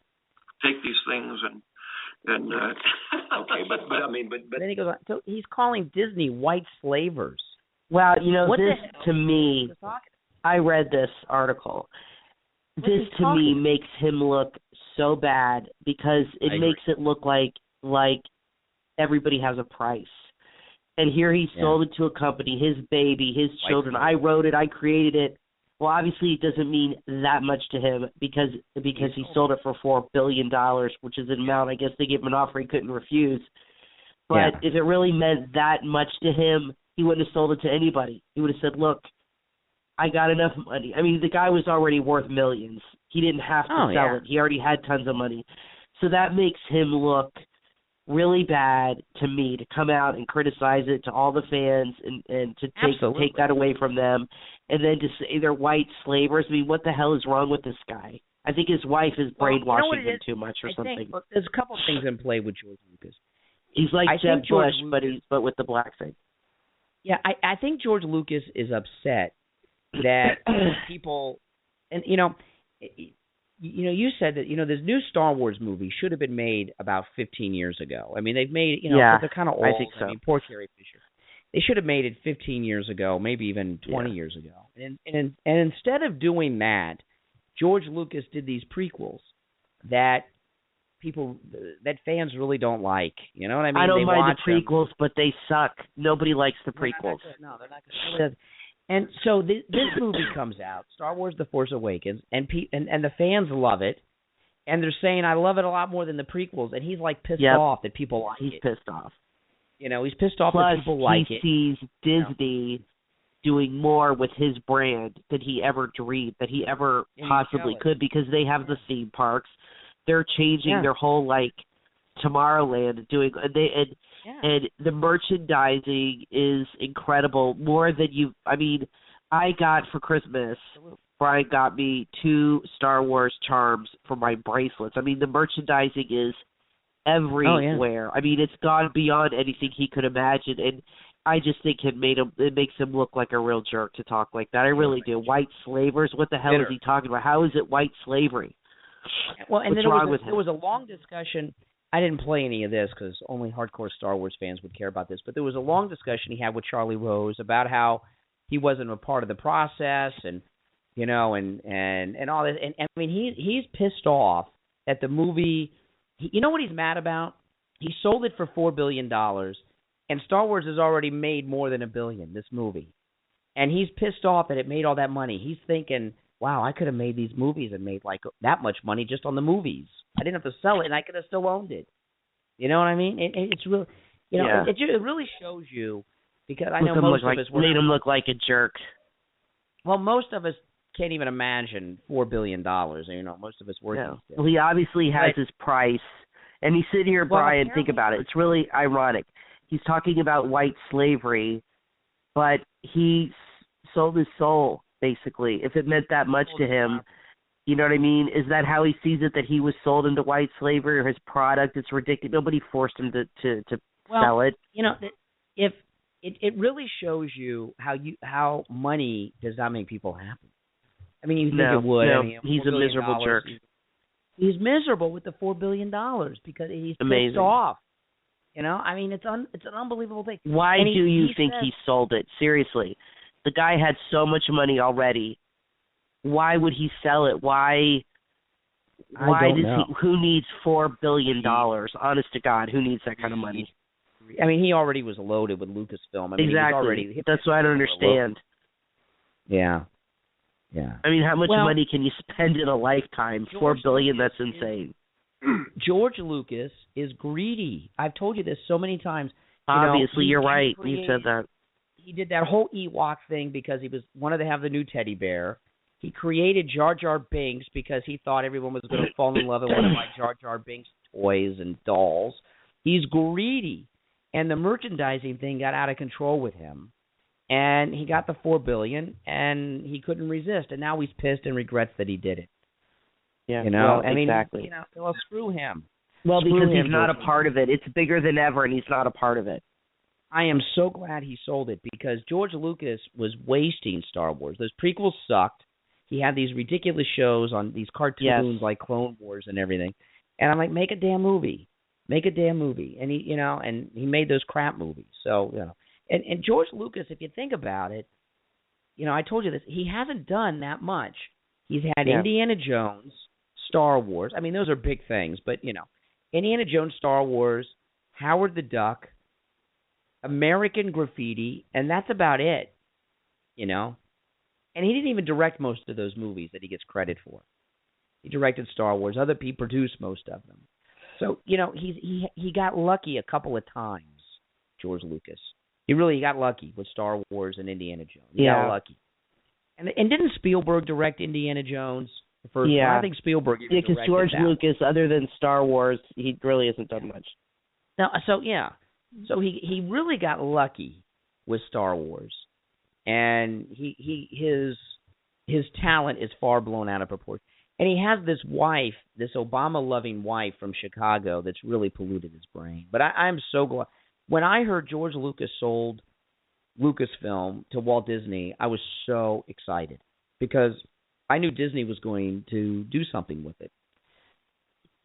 take these things and okay, but then he goes on. So he's calling Disney white slavers. Well, you know, what this to me, I read this article. This to me makes him look so bad because it makes it look like everybody has a price. And here he sold it to a company, his baby, his children. I wrote it, I created it. Well, obviously it doesn't mean that much to him because he sold it for $4 billion, which is an amount I guess they gave him an offer he couldn't refuse. But if it really meant that much to him, he wouldn't have sold it to anybody. He would have said, look, I got enough money. I mean, the guy was already worth millions. He didn't have to sell it. He already had tons of money. So that makes him look really bad to me, to come out and criticize it to all the fans and to take that away from them, and then to say they're white slavers. I mean, what the hell is wrong with this guy? I think his wife is brainwashing him too much or something. There's a couple of things in play with George Lucas. He's like Jeb Bush, but with the black thing. Yeah, I think George Lucas is upset that people, and you said that this new Star Wars movie should have been made about 15 years ago. I mean, they've made but they're kind of old. I think so. I mean, poor Carrie Fisher. They should have made it 15 years ago, maybe even 20 years ago. And instead of doing that, George Lucas did these prequels that fans really don't like. You know what I mean? I don't mind the them. prequels, but they suck. Nobody likes the prequels. No, they're not good. And so this movie comes out, Star Wars: The Force Awakens, and the fans love it, and they're saying I love it a lot more than the prequels, and he's like pissed off that people like it. He's pissed off. He's pissed off that people like it. He sees Disney doing more with his brand than he ever dreamed, that he ever possibly could, because they have the theme parks. They're changing their whole Tomorrowland, and the merchandising is incredible. More than I got for Christmas, Brian got me 2 Star Wars charms for my bracelets. I mean, the merchandising is everywhere. I mean, it's gone beyond anything he could imagine, and I just think it makes him look like a real jerk to talk like that. I really do. White slavers? What the hell is he talking about? How is it white slavery? Well, and What's then wrong with him? There was a long discussion. I didn't play any of this because only hardcore Star Wars fans would care about this. But there was a long discussion he had with Charlie Rose about how he wasn't a part of the process, and and all this. And I mean, he's pissed off at the movie. You know what he's mad about? He sold it for $4 billion, and Star Wars has already made more than $1 billion. This movie, and he's pissed off that it made all that money. He's thinking, wow, I could have made these movies and made like that much money just on the movies. I didn't have to sell it, and I could have still owned it. You know what I mean? It's real. It really shows you, because I know most of us made him look like a jerk. Well, most of us can't even imagine $4 billion. Most of us work. Yeah. Well, he obviously has his price, and he's sitting here, Brian. Think about it. It's really ironic. He's talking about white slavery, but he sold his soul. Basically, if it meant that much to him, you know what I mean? Is that how he sees it, that he was sold into white slavery, or his product? It's ridiculous. Nobody forced him to sell it. If it really shows you how money does not make people happy. I mean, you think it would. No, I mean, he's a miserable jerk. He's miserable with the $4 billion because he's Amazing. pissed off. I mean, it's an unbelievable thing. Why do you think he sold it? Seriously. The guy had so much money already. Why would he sell it? Why does he? Who needs $4 billion? Honest to God, who needs that kind of money? I mean, he already was loaded with Lucasfilm. I mean, exactly. That's what I don't understand. Yeah. I mean, how much money can you spend in a lifetime? $4 billion. That's insane. George Lucas is greedy. I've told you this so many times. Obviously, you're right. You said that. He did that whole Ewok thing because he wanted to have the new teddy bear. He created Jar Jar Binks because he thought everyone was going to fall in love and want to buy Jar Jar Binks toys and dolls. He's greedy. And the merchandising thing got out of control with him. and he got the $4 billion, and he couldn't resist, and now he's pissed and regrets that he did it. Yeah, well, exactly. Well, screw him. Well, because he's not a part of it. It's bigger than ever, and he's not a part of it. I am so glad he sold it, because George Lucas was wasting Star Wars. Those prequels sucked. He had these ridiculous shows on these cartoons like Clone Wars and everything. And I'm like, make a damn movie. Make a damn movie. And he made those crap movies. So, and George Lucas, if you think about it, I told you this, he hasn't done that much. He's had Indiana Jones, Star Wars. I mean, those are big things, but Indiana Jones, Star Wars, Howard the Duck, American Graffiti, and that's about it, And he didn't even direct most of those movies that he gets credit for. He directed Star Wars. Other people produced most of them. So, he got lucky a couple of times, George Lucas. He really got lucky with Star Wars and Indiana Jones. He got lucky. And didn't Spielberg direct Indiana Jones? The first one? I think Spielberg even directed because George Lucas, other than Star Wars, he really hasn't done much. No, so he really got lucky with Star Wars, and his talent is far blown out of proportion. And he has this wife, this Obama-loving wife from Chicago, that's really polluted his brain. But I'm so glad when I heard George Lucas sold Lucasfilm to Walt Disney. I was so excited because I knew Disney was going to do something with it.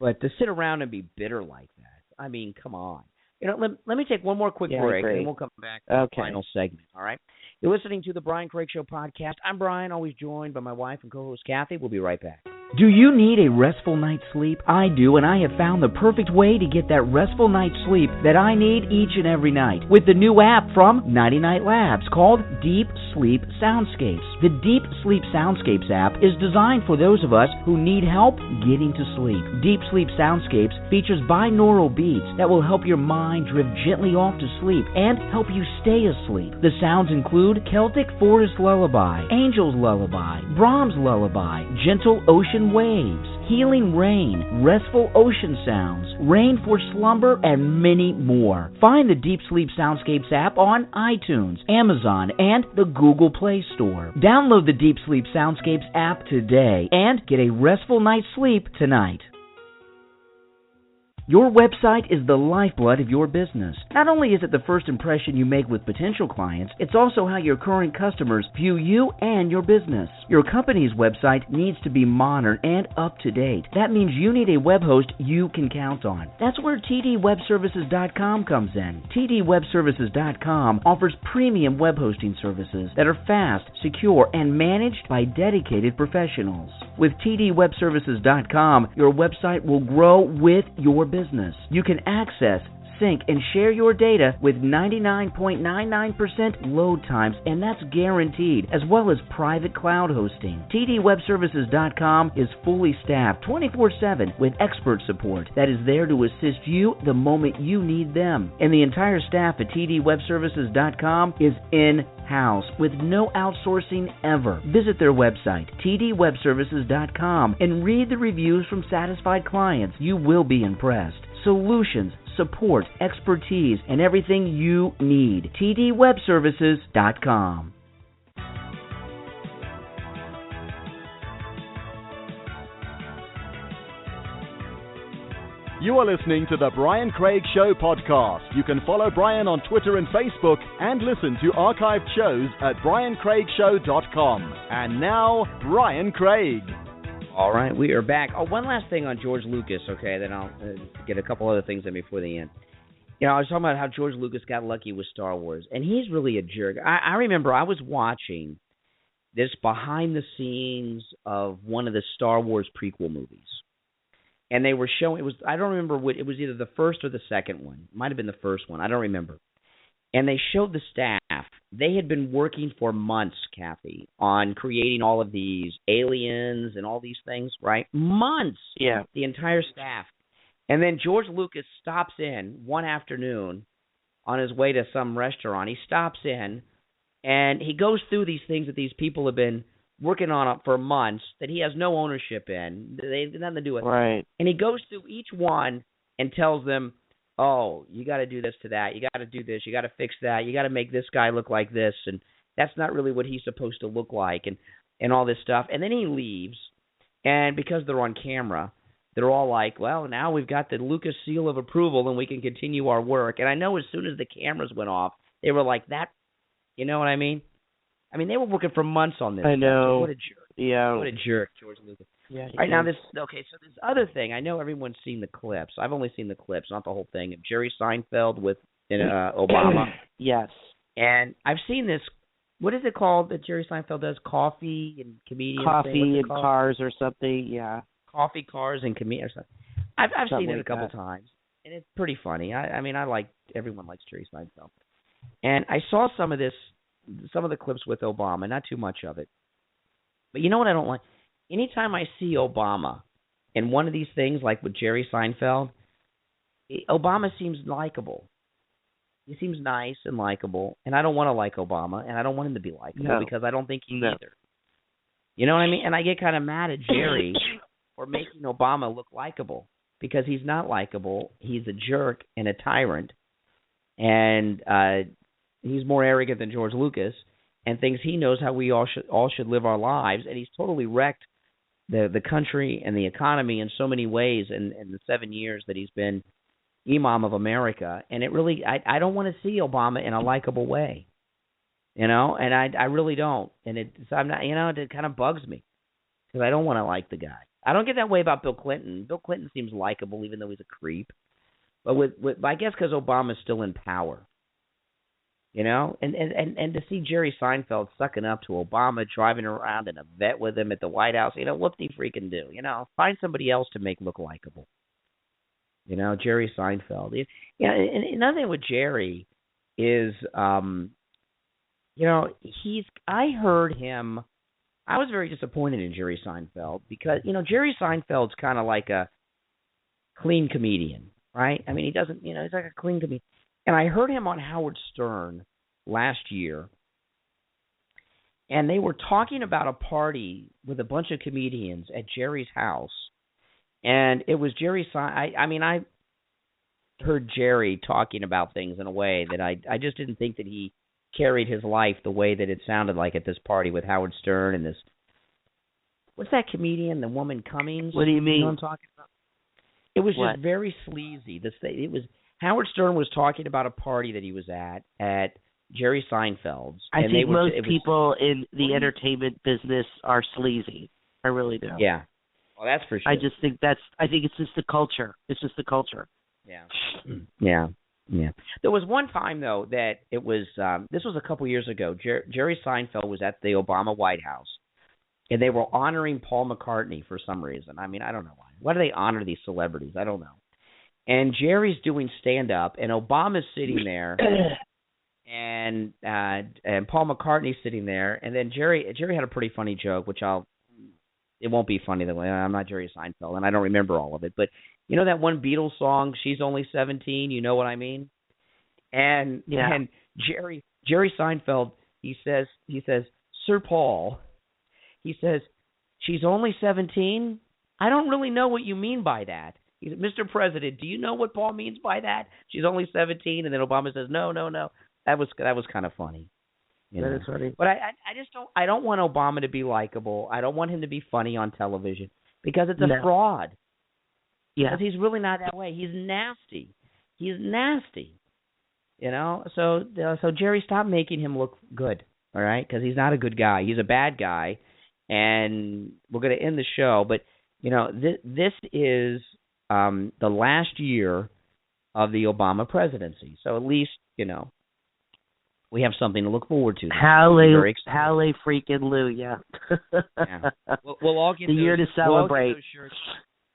But to sit around and be bitter like that, I mean, come on. Let me take one more quick break, and we'll come back to the final segment, all right? You're listening to the Brian Craig Show podcast. I'm Brian, always joined by my wife and co-host Kathy. We'll be right back. Do you need a restful night's sleep? I do, and I have found the perfect way to get that restful night's sleep that I need each and every night with the new app from Nighty Night Labs called Deep Sleep Soundscapes. The Deep Sleep Soundscapes app is designed for those of us who need help getting to sleep. Deep Sleep Soundscapes features binaural beats that will help your mind drift gently off to sleep and help you stay asleep. The sounds include Celtic Forest Lullaby, Angel's Lullaby, Brahms Lullaby, Gentle Ocean Waves, Healing Rain, Restful Ocean Sounds, Rain for Slumber, and many more. Find the Deep Sleep Soundscapes app on iTunes, Amazon, and the Google Play Store. Download the Deep Sleep Soundscapes app today and get a restful night's sleep tonight. Your website is the lifeblood of your business. Not only is it the first impression you make with potential clients, it's also how your current customers view you and your business. Your company's website needs to be modern and up to date. That means you need a web host you can count on. That's where TDWebServices.com comes in. TDWebServices.com offers premium web hosting services that are fast, secure, and managed by dedicated professionals. With TDWebServices.com, your website will grow with your business. You can access, sync, and share your data with 99.99% load times, and that's guaranteed, as well as private cloud hosting. TDWebServices.com is fully staffed 24/7 with expert support that is there to assist you the moment you need them. And the entire staff at TDWebServices.com is in-house with no outsourcing ever. Visit their website, TDWebServices.com, and read the reviews from satisfied clients. You will be impressed. Solutions, support, expertise, and everything you need. TDWebServices.com. You are listening to the Brian Craig Show podcast. You can follow Brian on Twitter and Facebook and listen to archived shows at briancraigshow.com. And now, Brian Craig. All right, we are back. Oh, one last thing on George Lucas, okay, then I'll get a couple other things in before the end. I was talking about how George Lucas got lucky with Star Wars, and he's really a jerk. I remember I was watching this behind the scenes of one of the Star Wars prequel movies. And they were showing, I don't remember what, it was either the first or the second one. It might have been the first one. I don't remember. And they showed the staff. They had been working for months, Kathy, on creating all of these aliens and all these things, right? Months. Yeah. The entire staff. And then George Lucas stops in one afternoon on his way to some restaurant. He stops in, and he goes through these things that these people have been working on for months that he has no ownership in. They have nothing to do with it. Right. And he goes through each one and tells them, oh, you got to do this to that. You got to do this. You got to fix that. You got to make this guy look like this. And that's not really what he's supposed to look like, and all this stuff. And then he leaves, and because they're on camera, they're all like, well, now we've got the Lucas seal of approval and we can continue our work. And I know as soon as the cameras went off, they were like, that, you know what I mean? I mean, they were working for months on this. I know. What a jerk. Yeah. What a jerk, George Lucas. Yeah. Right now, so this other thing, I know everyone's seen the clips. I've only seen the clips, not the whole thing, of Jerry Seinfeld with Obama. Yes. And I've seen this. What is it called that Jerry Seinfeld does? Coffee and comedians. Coffee and cars or something. Yeah. Coffee, cars, and comedians. I've seen it like a couple times, and it's pretty funny. I mean, everyone likes Jerry Seinfeld, and I saw some of the clips with Obama. Not too much of it, but you know what I don't like? Anytime I see Obama in one of these things, like with Jerry Seinfeld, Obama seems likable. He seems nice and likable, and I don't want to like Obama, and I don't want him to be likable because I don't think he either. You know what I mean? And I get kind of mad at Jerry for making Obama look likable because he's not likable. He's a jerk and a tyrant, and he's more arrogant than George Lucas and thinks he knows how we all should live our lives, and he's totally wrecked the country and the economy in so many ways in the 7 years that he's been Imam of America. And it really, I don't want to see Obama in a likable way, you know, and I really don't. And I'm not, you know, it kind of bugs me because I don't want to like the guy. I don't get that way about Bill Clinton. Bill Clinton seems likable even though he's a creep. But with I guess because Obama's still in power. You know, and to see Jerry Seinfeld sucking up to Obama, driving around in a vet with him at the White House, you know, what did he freaking do? You know, find somebody else to make look likable. You know, Jerry Seinfeld. Yeah, and another thing with Jerry is, you know, I heard him. I was very disappointed in Jerry Seinfeld because, you know, Jerry Seinfeld's kind of like a clean comedian, right? I mean, he doesn't, you know, he's like a clean comedian. And I heard him on Howard Stern last year, and they were talking about a party with a bunch of comedians at Jerry's house, and it was Jerry. I mean, I heard Jerry talking about things in a way that I just didn't think that he carried his life the way that it sounded like at this party with Howard Stern and this. What's that comedian? The woman Cummings. What do you mean? You know what I'm talking about? It was just very sleazy. It was. Howard Stern was talking about a party that he was at Jerry Seinfeld's. I think most people in the entertainment business are sleazy. I really do. Yeah. Well, that's for sure. I just think I think it's just the culture. It's just the culture. Yeah. Yeah. Yeah. There was one time, though, that it was, this was a couple years ago. Jerry Seinfeld was at the Obama White House, and they were honoring Paul McCartney for some reason. I mean, I don't know why. Why do they honor these celebrities? I don't know. And Jerry's doing stand-up, and Obama's sitting there, and Paul McCartney's sitting there, and then Jerry had a pretty funny joke, which it won't be funny the way I'm not Jerry Seinfeld, and I don't remember all of it, but you know that one Beatles song, "She's Only 17," you know what I mean? And Jerry Seinfeld, he says, Sir Paul, he says, "She's only 17? I don't really know what you mean by that." He said, "Mr. President, do you know what Paul means by that? She's only 17." And then Obama says, No. That was kind of funny. That is funny. But I don't want Obama to be likable. I don't want him to be funny on television because it's a fraud. Yeah. Because he's really not that way. He's nasty. You know? So Jerry, stop making him look good, all right? Because he's not a good guy. He's a bad guy. And we're going to end the show. But, you know, this is the last year of the Obama presidency. So at least, you know, we have something to look forward to. Halle freaking Lou, yeah. Yeah. We'll all get the year to celebrate.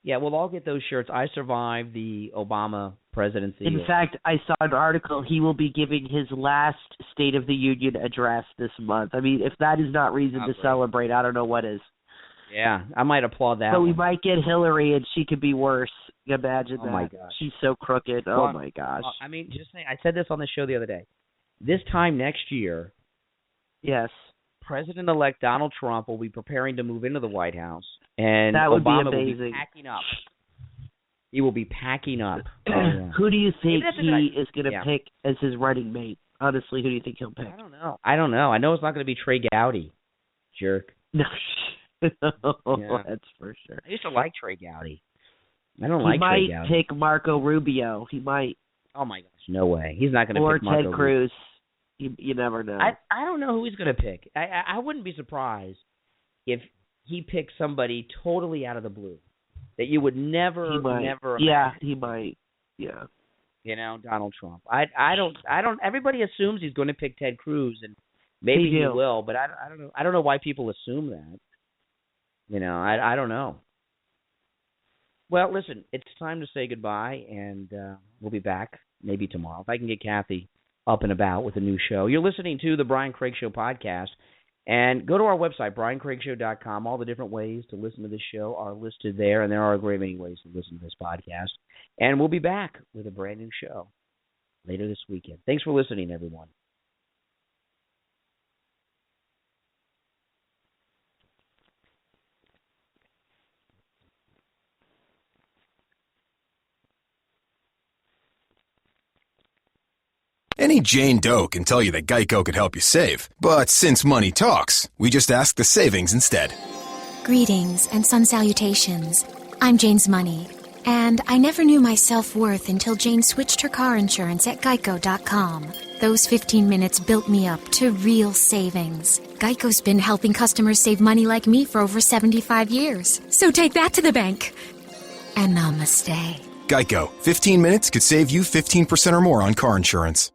We'll all get those shirts. I survived the Obama presidency. In fact, I saw an article. He will be giving his last State of the Union address this month. I mean, if that is not reason to celebrate, I don't know what is. Yeah, I might applaud that. So we might get Hillary, and she could be worse. Imagine that. Oh, my gosh. She's so crooked. Oh, my gosh. I mean, just saying, I said this on the show the other day. This time next year, yes, President-elect Donald Trump will be preparing to move into the White House, and that would Obama be amazing. will be packing up. He will be packing up. Who do you think he is going to pick as his running mate? Honestly, who do you think he'll pick? I don't know. I know it's not going to be Trey Gowdy. Jerk. No, Yeah. That's for sure. I used to like Trey Gowdy. I don't like Trey Gowdy. He might pick Marco Rubio. He might. Oh, my gosh. No way. He's not going to pick Marco Ted Cruz. You never know. I don't know who he's going to pick. I wouldn't be surprised if he picked somebody totally out of the blue that you would never Yeah, he might. Yeah. You know, Donald Trump. I don't. Everybody assumes he's going to pick Ted Cruz, and maybe he will, but I don't know. I don't know why people assume that. You know, I don't know. Well, listen, it's time to say goodbye, and we'll be back maybe tomorrow if I can get Kathy up and about with a new show. You're listening to the Brian Craig Show podcast, and go to our website, briancraigshow.com. All the different ways to listen to this show are listed there, and there are a great many ways to listen to this podcast. And we'll be back with a brand new show later this weekend. Thanks for listening, everyone. Any Jane Doe can tell you that Geico could help you save. But since money talks, we just ask the savings instead. Greetings and sun salutations. I'm Jane's Money, and I never knew my self-worth until Jane switched her car insurance at Geico.com. Those 15 minutes built me up to real savings. Geico's been helping customers save money like me for over 75 years. So take that to the bank. And namaste. Geico. 15 minutes could save you 15% or more on car insurance.